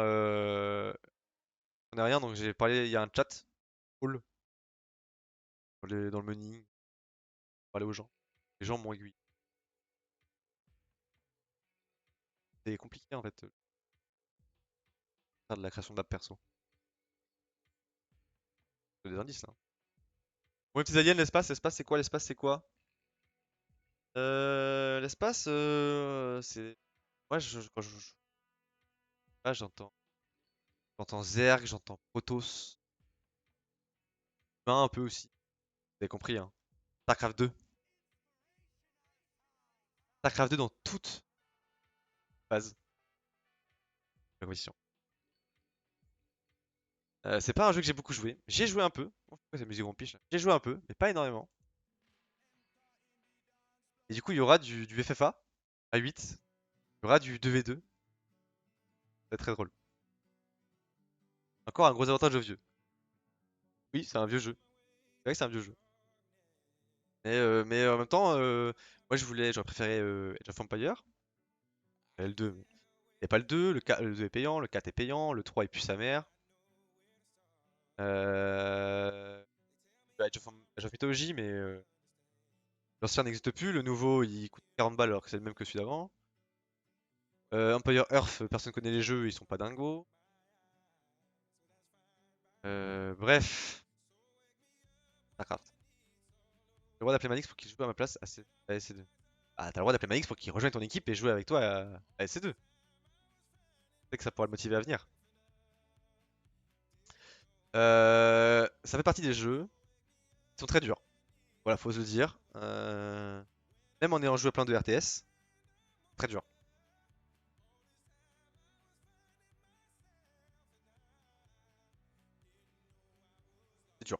on est rien, donc j'ai parlé, il y a un chat, cool, dans le menu, parler aux gens. Les gens m'ont aiguillé. C'est compliqué en fait, faire de la création d'app perso. C'est des indices là. Bon, les petits aliens, l'espace c'est quoi? L'espace c'est quoi? L'espace, c'est. Moi, quand je joue, là, j'entends Zerg, j'entends Protoss, un peu aussi. Vous avez compris, hein. StarCraft 2. StarCraft 2 dans toute phase de la compétition. C'est pas un jeu que j'ai beaucoup joué. J'ai joué un peu. Oh, pourquoi c'est musique rompiche là? J'ai joué un peu, mais pas énormément. Et du coup, il y aura du FFA à 8. Il y aura du 2v2. C'est très drôle. Encore un gros avantage aux vieux. Oui, c'est un vieux jeu. C'est vrai que c'est un vieux jeu. Mais en même temps, moi j'aurais préféré Age of Empires. Le 2. Il a pas le 2, le 2 est payant, le 4 est payant, le 3 il pue sa mère. Euh... Age of Mythology, mais l'ancien n'existe plus, le nouveau il coûte 40 balles alors que c'est le même que celui d'avant. Empire Earth, personne connaît les jeux, ils sont pas dingos. Bref, Starcraft. J'ai le droit d'appeler Manix pour qu'il joue à ma place à SC2. Ah, t'as le droit d'appeler Manix pour qu'il rejoigne ton équipe et jouer avec toi à SC2. C'est que ça pourra le motiver à venir. Ça fait partie des jeux qui sont très durs. Voilà, faut se le dire. Même en ayant joué à plein de RTS, très dur. C'est dur.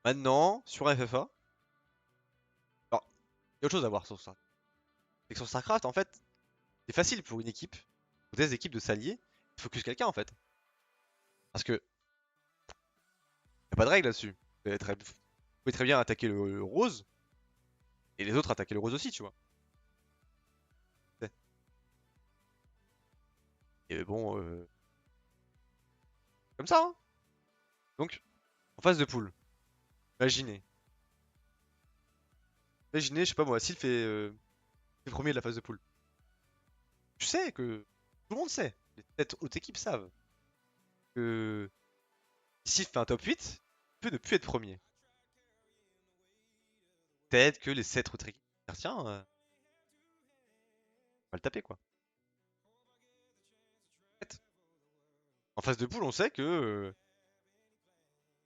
Maintenant, sur un FFA, alors, il y a autre chose à voir sur ça. C'est que sur StarCraft, en fait, c'est facile pour une équipe, pour des équipes de s'allier, il focus quelqu'un en fait. Parce que pas de règle là-dessus. Vous pouvez très bien attaquer le rose, et les autres attaquer le rose aussi, tu vois. Ouais. Et bon, comme ça, hein. Donc, en phase de poule, imaginez. Imaginez, je sais pas moi, s'il fait premier de la phase de poule. Tu sais que tout le monde sait, les têtes haute équipe savent que s'il fait un top 8, il peut ne plus être premier. Peut-être que les 7 autres équipes, tiens, on va le taper quoi. Peut-être. En phase de poule, on sait que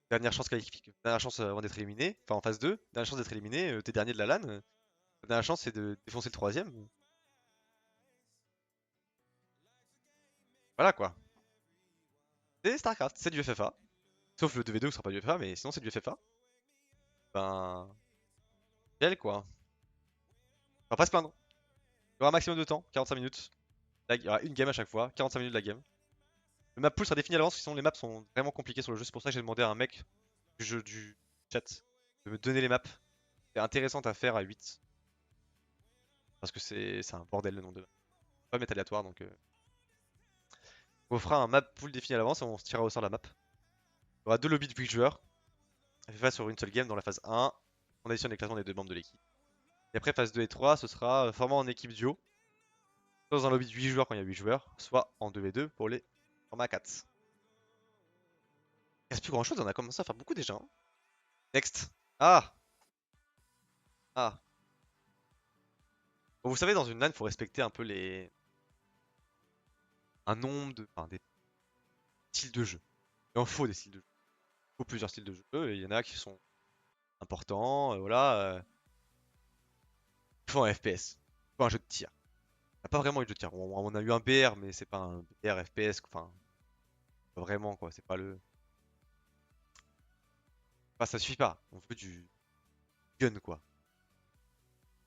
dernière chance qualifique, dernière chance avant d'être éliminé, enfin en phase 2, dernière chance d'être éliminé, t'es dernier de la LAN, ta dernière chance c'est de défoncer le troisième. Voilà quoi. C'est StarCraft, c'est du FFA. Sauf le 2v2 qui sera pas du FFA, mais sinon c'est du FFA. Ben. Quel quoi. On va pas se plaindre. Il y aura un maximum de temps, 45 minutes. Il y aura une game à chaque fois, 45 minutes de la game. Le map pool sera défini à l'avance, sinon les maps sont vraiment compliquées sur le jeu. C'est pour ça que j'ai demandé à un mec du jeu du chat de me donner les maps. C'est intéressant à faire à 8. Parce que c'est un bordel le nom de map. On va pas mettre aléatoire donc. On fera un map pool défini à l'avance et on se tirera au sort la map. Il y aura 2 lobbies de 8 joueurs. On fait face sur une seule game dans la phase 1. On additionne les classements des 2 membres de l'équipe. Et après phase 2 et 3, ce sera format en équipe duo. Soit dans un lobby de 8 joueurs quand il y a 8 joueurs, soit en 2v2 pour les formats 4. Il reste plus grand chose, on a commencé à faire beaucoup déjà. Hein. Next. Ah. Ah. Bon, vous savez, dans une LAN, il faut respecter un peu un nombre de. Enfin, des styles de jeu. Il en faut des styles de jeu. Il faut plusieurs styles de jeu, et il y en a qui sont importants, voilà. Il faut un FPS. Il faut un jeu de tir. On n'a pas vraiment eu de jeu de tir. On a eu un BR, mais c'est pas un BR FPS, enfin. Pas vraiment, quoi. C'est pas le. Enfin, ça suffit pas. On veut du gun, quoi.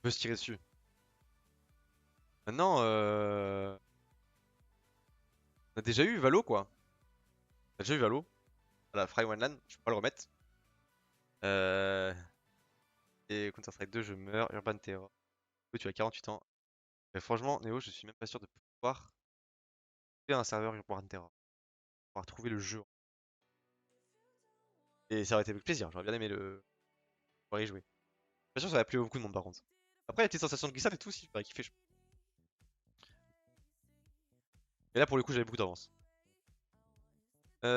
On veut se tirer dessus. Maintenant, on a déjà eu Valo quoi. On a déjà eu Valo. Voilà, Fry One Land, je peux pas le remettre. Et Counter-Strike 2, je meurs. Urban Terror. Oui, tu as 48 ans. Mais franchement, Néo, je suis même pas sûr de pouvoir faire un serveur Urban Terror. Pouvoir trouver le jeu. Et ça aurait été avec plaisir, j'aurais bien aimé le pouvoir y jouer. Bien sûr, ça va plu beaucoup de monde par contre. Après, il y a des sensations de glissade et tout aussi, j'aurais kiffé. Et là, pour le coup, j'avais beaucoup d'avance. C'est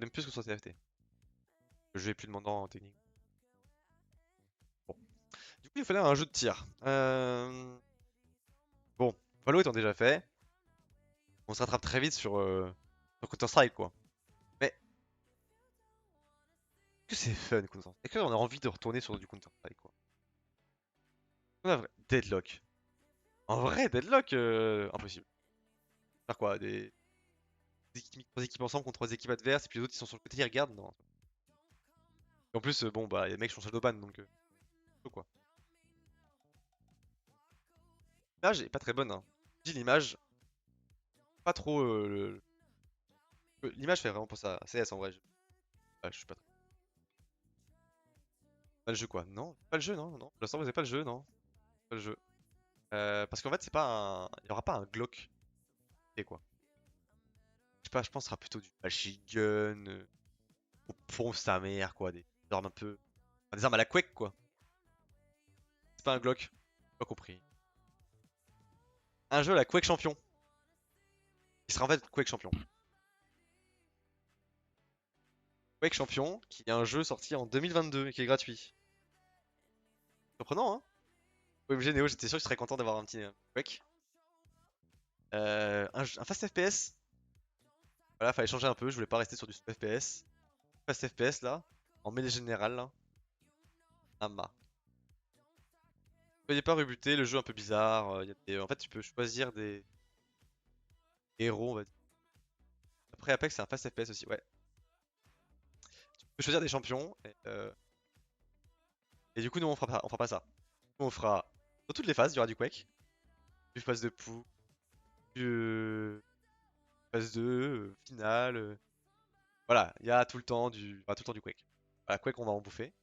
même plus que sur CFT. Le jeu est plus demandant en technique. Bon. Du coup, il fallait un jeu de tir. Bon, Valo étant déjà fait, on se rattrape très vite sur Counter-Strike quoi. Mais est-ce que c'est fun Counter-Strike? Est-ce qu'on a envie de retourner sur du Counter-Strike quoi? Deadlock. En vrai, Deadlock, impossible. Faire quoi? Des équipes, 3 équipes ensemble contre 3 équipes adverses et puis les autres ils sont sur le côté, ils regardent? Non. Et en plus, bon bah les mecs sont Shadowban donc chaud, quoi. L'image est pas très bonne hein. Je dis l'image, pas trop l'image fait vraiment penser à CS en vrai. Je suis pas très. Pas le jeu quoi? Non, pas le jeu, non, non. Pour l'instant, vous avez pas le jeu, non? Pas le jeu. Parce qu'en fait, c'est pas un. Il y aura pas un Glock. Et quoi? Je sais pas, je pense que ce sera plutôt du machine gun, au pont sa mère, quoi. Des armes un peu. Enfin, des armes à la Quake, quoi. C'est pas un Glock. Pas compris. Un jeu à la Quake Champion. Qui sera en fait Quake Champion. Quake Champion, qui est un jeu sorti en 2022 et qui est gratuit. Surprenant, hein? OMG Neo, j'étais sûr que tu serais content d'avoir un petit Quake. Un fast FPS. Voilà, fallait changer un peu, je voulais pas rester sur du FPS. Fast FPS là, en mêlée générale là. Ama. Soyez pas rebuté, le jeu un peu bizarre. En fait, tu peux choisir des héros, on va dire. Après, Apex, c'est un fast FPS aussi, ouais. Tu peux choisir des champions. Et du coup, nous, on fera pas ça. Nous, on fera dans toutes les phases, il y aura du Quake. Du phase de poule, du phase 2, finale. Voilà, il y a tout le temps du Quake. Voilà, Quake, on va en bouffer.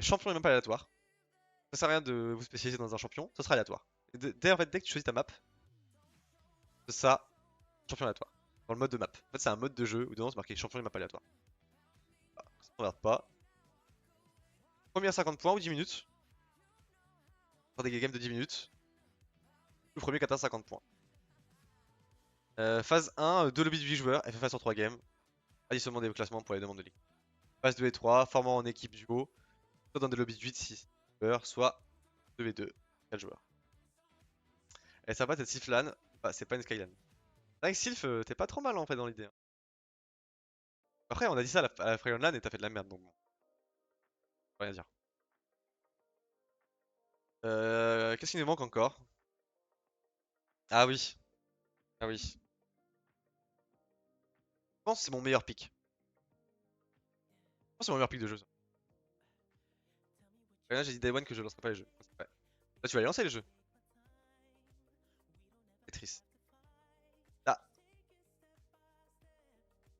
Champion est même pas aléatoire. Ça sert à rien de vous spécialiser dans un champion, ça sera aléatoire. En fait, dès que tu choisis ta map, c'est ça, champion aléatoire. Dans le mode de map. En fait, c'est un mode de jeu où dedans c'est marqué champion et map aléatoire. Voilà, ça ne regarde pas. Premier à 50 points ou 10 minutes. Faire des games de 10 minutes. Le premier qui atteint 50 points. Phase 1, 2 lobbies de 8 joueurs, FFA sur 3 games. Additionnement des classements pour les demandes de ligue. Phase 2 et 3, formant en équipe duo. Soit dans des lobbies de 8, 6 joueurs, soit 2v2, 4 joueurs. Et ça va, cette Sylph bah, c'est pas une Skylan. C'est vrai que Sylph, t'es pas trop mal en fait dans l'idée, hein. Après, on a dit ça à la Free Online et t'as fait de la merde donc bon. Faut rien dire. Qu'est-ce qui nous manque encore? Ah oui. Ah oui. Je pense que c'est mon meilleur pick. Je pense que c'est mon meilleur pick de jeu, ça. Et là, j'ai dit Day One que je lancerai pas les jeux. Ouais. Là, tu vas les lancer les jeux. C'est triste. Là.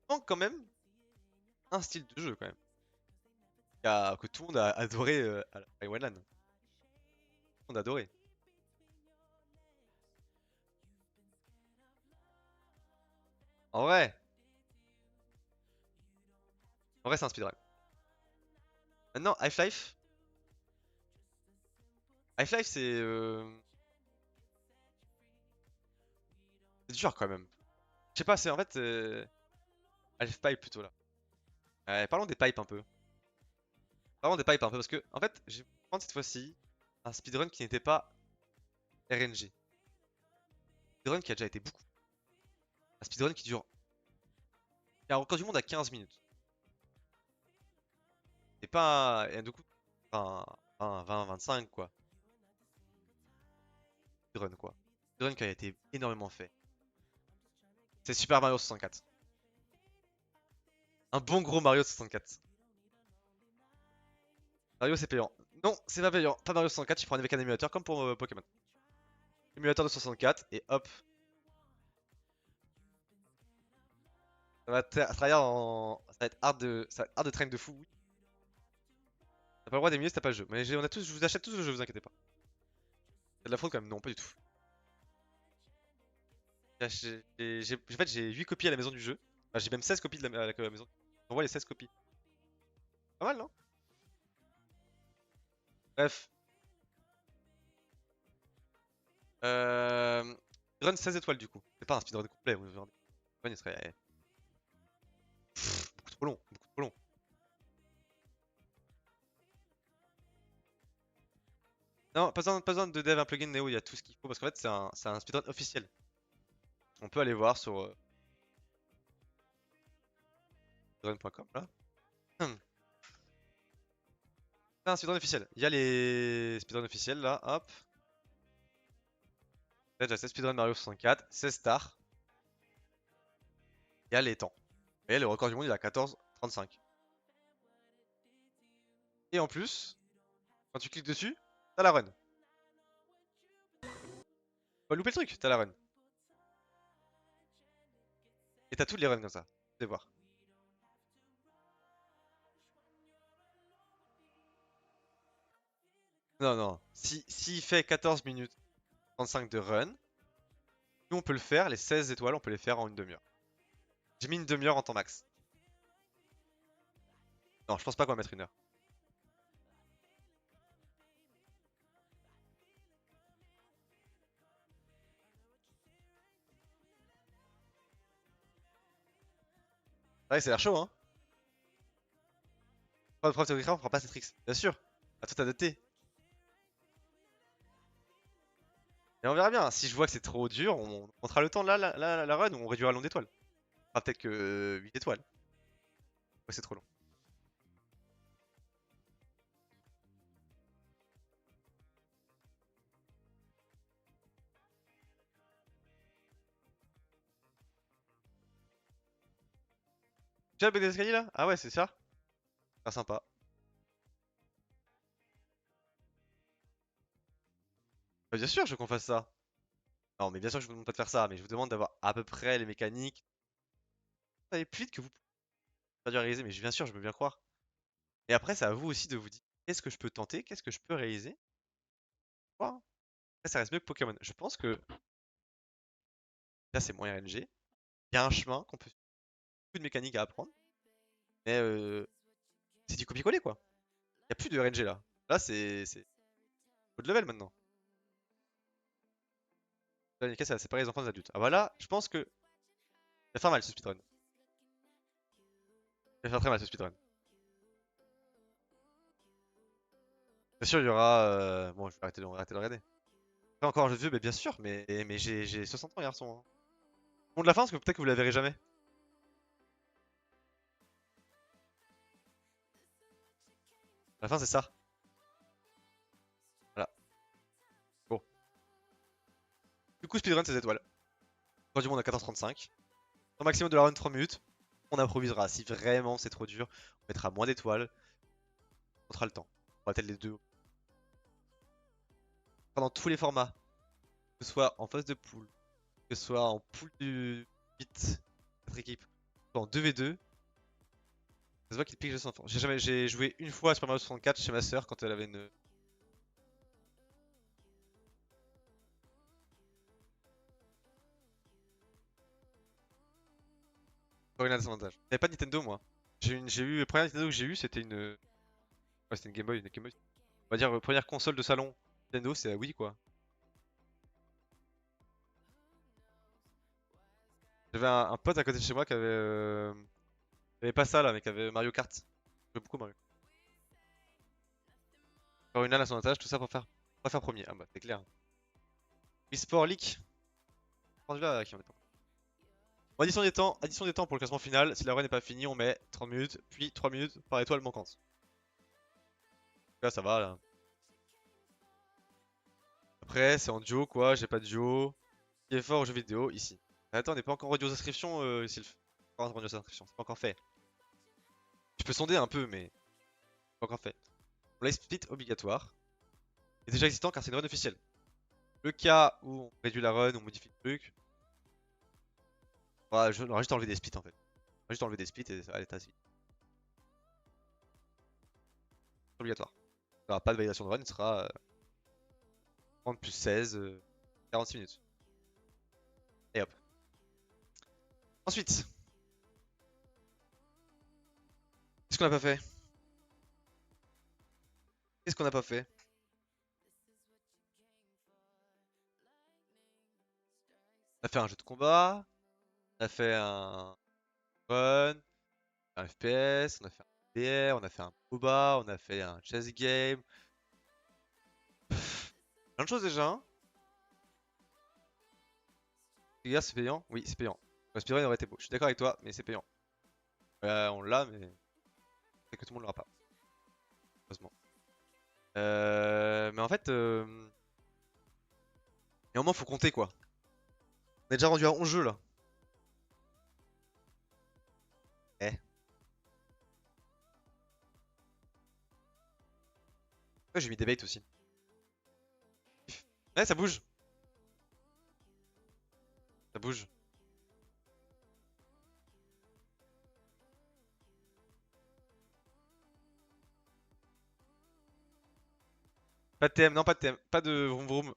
Il manque quand même un style de jeu quand même. Que tout le monde a adoré à la Free Online. Tout le monde a adoré. En vrai. En vrai, c'est un speedrun. Maintenant, Half-Life. Half-Life, c'est dur quand même. Je sais pas, c'est en fait. Half-Pipe plutôt là. Parlons des pipes un peu. Parlons des pipes un peu parce que, en fait, je vais prendre cette fois-ci un speedrun qui n'était pas RNG. Un speedrun qui a déjà été beaucoup. Un speedrun qui dure. Il y a un record du monde à 15 minutes. C'est pas. Et du coup, enfin, 20, 25 quoi. Speedrun quoi. Speedrun qui a été énormément fait. C'est Super Mario 64. Un bon gros Mario 64. Mario c'est payant. Non, c'est pas payant. Pas Mario 64, tu prends avec un émulateur comme pour Pokémon. Émulateur de 64 et hop. Ça va être hard de train de fou. Oui. T'as pas le droit d'émuler si t'as pas le jeu. Mais on a tous, je vous achète tous le jeu, vous inquiétez pas. C'est de la fraude quand même, non, pas du tout. En fait, j'ai 8 copies à la maison du jeu. Enfin, j'ai même 16 copies à la maison. On voit les 16 copies. Pas mal, non? Bref. Speedrun 16 étoiles du coup. C'est pas un speedrun complet. Speedrun, il serait beaucoup trop long. Beaucoup trop long. Non, pas besoin de dev un plugin Neo, il y a tout ce qu'il faut parce qu'en fait, c'est un speedrun officiel. On peut aller voir sur speedrun.com là. C'est un speedrun officiel. Il y a les speedruns officiels là, hop. Là, j'ai 16 speedrun Mario 64, 16 stars. Il y a les temps. Et le record du monde il est à 14,35. Et en plus, quand tu cliques dessus, t'as la run. Pas louper le truc, t'as la run. Et t'as toutes les runs comme ça. Vous allez voir. Non, non. S'il fait 14 minutes 35 de run, nous on peut le faire, les 16 étoiles, on peut les faire en une demi-heure. J'ai mis une demi-heure en temps max. Non, je pense pas qu'on va mettre une heure. Ouais, c'est l'air chaud, hein. Preuve théorique, on fera pas cette tricks. Bien sûr. À tout adapter. Et on verra bien. Si je vois que c'est trop dur, on fera le temps là, la run, ou on réduira le nombre d'étoiles. On fera peut-être que 8 étoiles. Ouais, c'est trop long. Tu as le bug d'escalier là? Ah ouais, c'est ça? Ah, sympa. Bah, bien sûr, je veux qu'on fasse ça. Non, mais bien sûr que je vous demande pas de faire ça, mais je vous demande d'avoir à peu près les mécaniques. Ça va aller plus vite que vous. Pas dur à réaliser, mais bien sûr, je veux bien croire. Et après, c'est à vous aussi de vous dire qu'est-ce que je peux tenter, qu'est-ce que je peux réaliser. Voilà. Après, ça reste mieux que Pokémon. Je pense que là, c'est moins RNG. Il y a un chemin qu'on peut. Beaucoup de mécaniques à apprendre. Mais c'est du copier-coller quoi. Il n'y a plus de RNG là. Là, c'est haut de level maintenant. Là, Nika, c'est séparer les enfants des adultes. Ah bah là, je pense que. Il va faire mal ce speedrun. Il va faire très mal ce speedrun. Bien sûr, il y aura. Bon, je vais arrêter de regarder. Après, encore un jeu de vieux, mais bien sûr, mais j'ai 60 ans, garçon. Hein. Bon, de la fin, parce que peut-être que vous la verrez jamais. La fin, c'est ça. Voilà. Bon. Du coup, speedrun, c'est étoiles. Quand du monde à 14h35. Au maximum de la run 3 minutes. On improvisera. Si vraiment c'est trop dur, on mettra moins d'étoiles. On fera le temps. On va peut-être les deux. Dans tous les formats. Que ce soit en phase de poule. Que ce soit en poule du 8. 4 équipes. Que ce soit en 2v2. Ça se voit qu'il pique son enfant. J'ai joué une fois à Super Mario 64 chez ma soeur quand elle avait une. Orina de son avantage. J'avais pas de Nintendo moi. J'ai eu. La première Nintendo que j'ai eu c'était une. Ouais, c'était une Game Boy. Une Game Boy. On va dire première console de salon Nintendo, c'est la Wii quoi. J'avais un pote à côté de chez moi qui avait pas ça là, mais qui avait Mario Kart. J'aime beaucoup Mario. Orina à son avantage, tout ça pour faire premier. Ah bah c'est clair. eSport League. Là, qui en est pas. Addition des temps pour le classement final. Si la run n'est pas finie, on met 30 minutes, puis 3 minutes par étoile manquante. Là, ça va là. Après, c'est en duo quoi, j'ai pas de duo. Qui est fort aux jeux vidéo ici. Attends, on n'est pas encore rendu aux inscriptions, Sylph. Pas encore rendu aux inscriptions, c'est pas encore fait. Tu peux sonder un peu, mais pas encore fait. On live split obligatoire. C'est déjà existant car c'est une run officielle. Le cas où on réduit la run, on modifie le truc. On va juste enlever des splits en fait. On va juste enlever des splits et ça va aller assez vite. C'est obligatoire. Il n'y aura pas de validation de run, il sera 30 plus 16, 46 minutes. Et hop. Ensuite. Qu'est-ce qu'on n'a pas fait? Qu'est-ce qu'on n'a pas fait? On a fait un jeu de combat. On a fait un run. Un FPS. On a fait un BR. On a fait un MOBA. On a fait un chess game. Plein de choses déjà. Hein. Les gars, c'est payant? Oui, c'est payant. Le speedrun aurait été beau. Je suis d'accord avec toi, mais c'est payant. On l'a, mais c'est que tout le monde l'aura pas. Heureusement. Mais en fait, il y a un moment, faut compter quoi. On est déjà rendu à 11 jeux là. Eh. Ouais, j'ai mis debate aussi. Ouais, ça bouge. Ça bouge. Pas de thème, non, pas de thème. Pas de vroom vroom.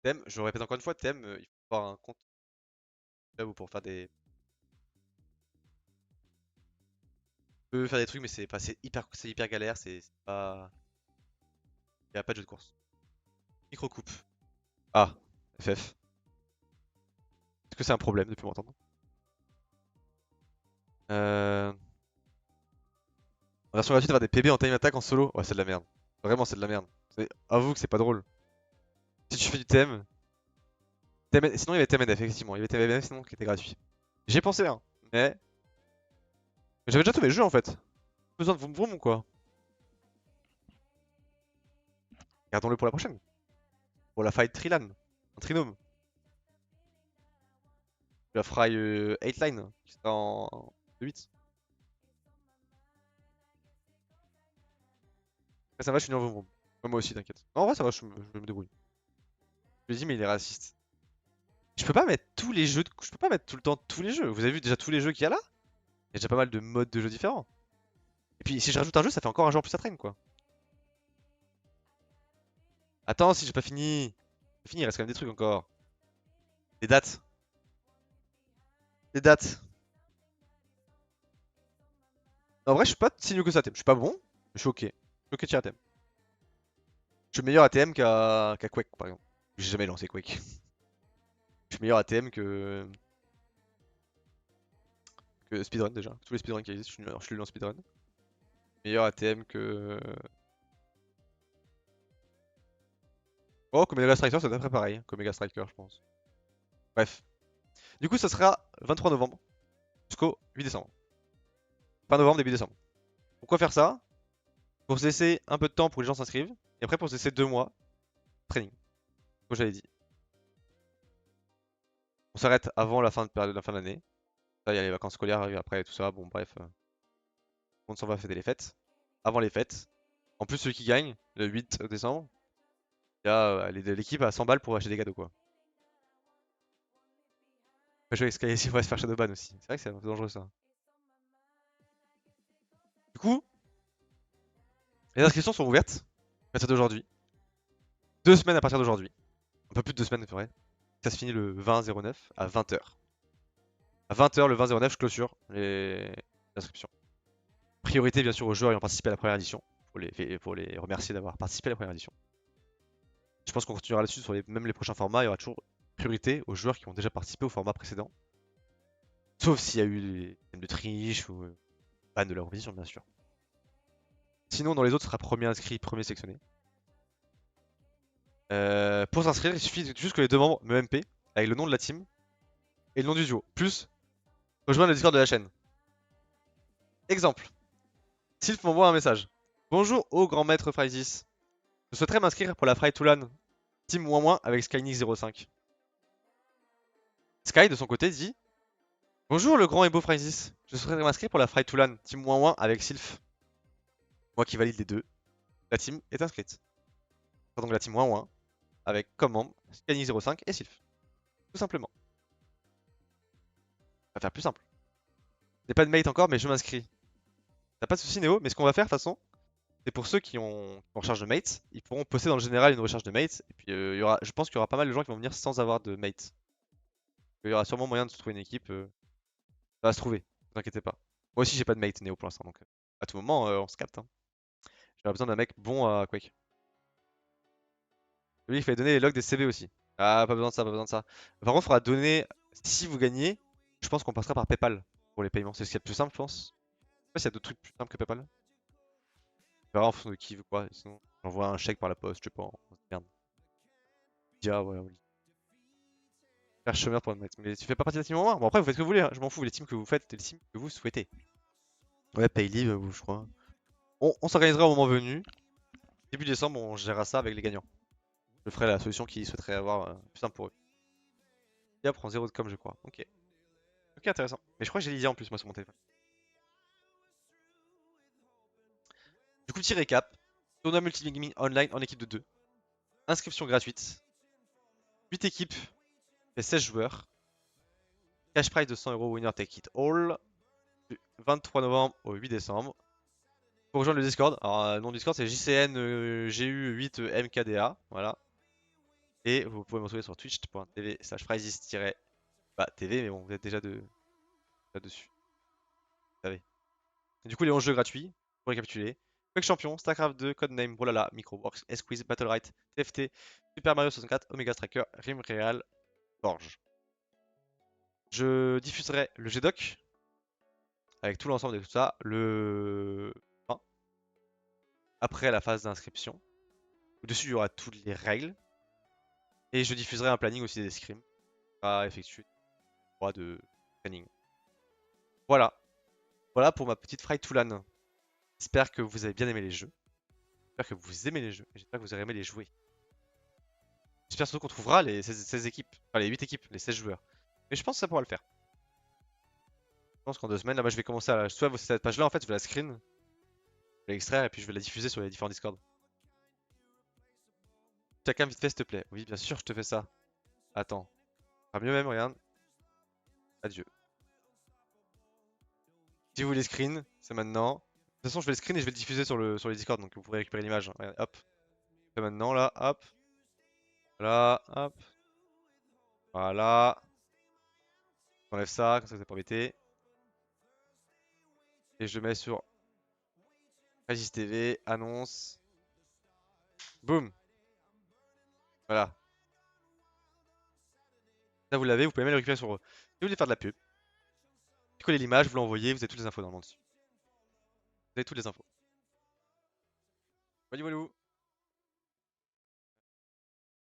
Thème, je le répète encore une fois, thème, il faut avoir un compte là pour faire des. On peut faire des trucs, mais c'est pas, c'est hyper galère, c'est pas. Il y a pas de jeu de course. Micro-coupe. Ah, FF. Est-ce que c'est un problème depuis m'entendre? En version gratuite, avoir des PB en time attack en solo. Ouais, c'est de la merde. Vraiment, c'est de la merde. Avoue que c'est pas drôle. Si tu fais du thème. Sinon, il y avait TMNF, effectivement. Il y avait TMNF sinon qui était gratuit. J'ai pensé, hein. Mais. J'avais déjà tous mes jeux en fait. Besoin de vroom vroom ou quoi? Gardons-le pour la prochaine. Pour la fight Trilan. Un trinôme. La fry 8 line qui sera en 8. Ça va, je suis en vroom vroom. Moi aussi, t'inquiète. Non, en vrai, ça va, je me débrouille. Je lui ai dit, mais il est raciste. Je peux pas mettre tous les jeux. Je peux pas mettre tout le temps tous les jeux. Vous avez vu déjà tous les jeux qu'il y a là? y a déjà pas mal de modes de jeu différents. Et puis si je rajoute un jeu, ça fait encore un jeu en plus à traîne quoi. Attends, si j'ai pas fini. J'ai fini, il reste quand même des trucs encore. Des dates. Des dates. En vrai, je suis pas si nul que ça, Thème. Je suis pas bon, mais je suis ok. Je suis ok tiens, Thème. Je suis meilleur ATM qu'à Quake par exemple. J'ai jamais lancé Quake. Je suis meilleur ATM que speedrun déjà. Tous les speedruns qui existent, je suis nul en speedrun. Meilleur ATM que. Oh, comme Mega Striker, c'est à peu près pareil. Comme Mega Striker, je pense. Bref. Du coup, ça sera 23 novembre jusqu'au 8 décembre. Fin novembre, début décembre. Pourquoi faire ça? Pour se laisser un peu de temps pour que les gens s'inscrivent. Et après, pour se laisser 2 mois training. Comme j'avais dit. On s'arrête avant la fin de la fin de l'année. Là, il y a les vacances scolaires arrivent après et tout ça. Bon, bref. Tout le monde s'en va fêter les fêtes. Avant les fêtes. En plus, celui qui gagne, le 8 décembre, il y a l'équipe à 100 balles pour acheter des cadeaux, quoi. On va jouer avec Sky, on va se faire Shadowban aussi. C'est vrai que c'est un peu dangereux ça. Du coup, les inscriptions sont ouvertes à partir d'aujourd'hui. 2 semaines à partir d'aujourd'hui. Un peu plus de 2 semaines, c'est vrai. Ça se finit le 20-09 à 20h. À 20h, le 20-09, je clôture les inscriptions. Priorité, bien sûr, aux joueurs ayant participé à la première édition. Pour les remercier d'avoir participé à la première édition. Je pense qu'on continuera là-dessus sur même les prochains formats. Il y aura toujours priorité aux joueurs qui ont déjà participé au format précédent. Sauf s'il y a eu des thèmes de triche ou ban de la compétition, bien sûr. Sinon, dans les autres, ce sera premier inscrit, premier sélectionné. Pour s'inscrire, il suffit juste que les deux membres me MP avec le nom de la team et le nom du duo. Plus rejoindre le Discord de la chaîne. Exemple. Sylph m'envoie un message. Bonjour au grand maître Phrysis. Je souhaiterais m'inscrire pour la Fry Toulan Team moins avec Skynick05. Sky de son côté dit bonjour le grand et beau Phrysis. Je souhaiterais m'inscrire pour la Fry Toulan Team moins avec Sylph. Moi qui valide les deux. La team est inscrite. Donc la team moins avec comme membre Skynick05 et Sylph. Tout simplement. On va faire plus simple. J'ai pas de mate encore, mais je m'inscris. T'as pas de soucis Néo, mais ce qu'on va faire de toute façon, c'est pour ceux qui ont en recherche de mates, ils pourront poster dans le général une recherche de mates. Et puis je pense qu'il y aura pas mal de gens qui vont venir sans avoir de mates. Il y aura sûrement moyen de se trouver une équipe. Ça va se trouver, ne vous inquiétez pas. Moi aussi j'ai pas de mate Néo pour l'instant, donc à tout moment on se capte. Hein. J'aurais besoin d'un mec bon à Quake. Lui il fallait donner les logs des CV aussi. Ah pas besoin de ça, pas besoin de ça. Par contre il faudra donner, si vous gagnez, je pense qu'on passera par PayPal pour les paiements. C'est ce qu'il y a de plus simple je pense. Je sais pas s'il y a d'autres trucs plus simples que PayPal. On verra en fonction de qui veut quoi. Sinon, j'envoie un chèque par la poste, je sais pas. Merde. Dia, ouais, oui. Faire chômeur pour le mettre. Mais tu fais pas partie de la team en moins. Bon, après, vous faites ce que vous voulez. Hein. Je m'en fous. Les teams que vous faites, c'est les teams que vous souhaitez. Ouais, Paylib, je crois. On s'organisera au moment venu. Début décembre, on gérera ça avec les gagnants. Je ferai la solution qu'ils souhaiteraient avoir plus simple pour eux. Dia prend 0 de com, je crois. Ok. Ok, intéressant. Mais je crois que j'ai Lydia en plus, moi, sur mon téléphone. Du coup, petit récap. Tournoi multigaming online en équipe de 2. Inscription gratuite. 8 équipes et 16 joueurs. Cash prize de 100 € winner take it all. Du 23 novembre au 8 décembre. Pour rejoindre le Discord, alors le nom du Discord c'est JCN GU8 MKDA. Voilà. Et vous pouvez me retrouver sur twitch.tv/phrysis- TV, mais bon, vous êtes déjà là-dessus. Vous savez. Et du coup, les 11 jeux gratuits, pour récapituler. Quake Champion, StarCraft 2, Codename, Brawlhalla, Microworks, S-Quiz, Battleright, TFT, Super Mario 64, Omega Striker, Rim Real, Forge. Je diffuserai le GDoc avec tout l'ensemble de tout ça le 20, après la phase d'inscription. Au-dessus, il y aura toutes les règles. Et je diffuserai un planning aussi des scrims à effectuer de training. Voilà. Voilà pour ma petite Fry Toulan. J'espère que vous avez bien aimé les jeux. J'espère que vous aimez les jeux. Et j'espère que vous avez aimé les jouer. J'espère surtout qu'on trouvera les 16 équipes. Enfin, les 8 équipes, les 16 joueurs. Mais je pense que ça pourra le faire. Je pense qu'en 2 semaines, là, moi, je vais commencer à. Soit cette page-là, en fait, je vais la screen. Je vais l'extraire et puis je vais la diffuser sur les différents Discord. Chacun vite fait, s'il te plaît. Oui, bien sûr, je te fais ça. Attends. Ça mieux même, regarde. Adieu. Si vous voulez screen, c'est maintenant. De toute façon, je vais le screen et je vais le diffuser sur les Discord, donc vous pourrez récupérer l'image. Regardez, hop. C'est maintenant, là, hop. Voilà, hop. Voilà. J'enlève ça, comme ça vous n'êtes pas embêté. Et je le mets sur Régis TV, annonce. Boum. Voilà. Ça, vous l'avez, vous pouvez même le récupérer sur. Si vous voulez faire de la pub, vous collez l'image, vous l'envoyez, vous avez toutes les infos normalement dessus. Vous avez toutes les infos. Voilà, voilà.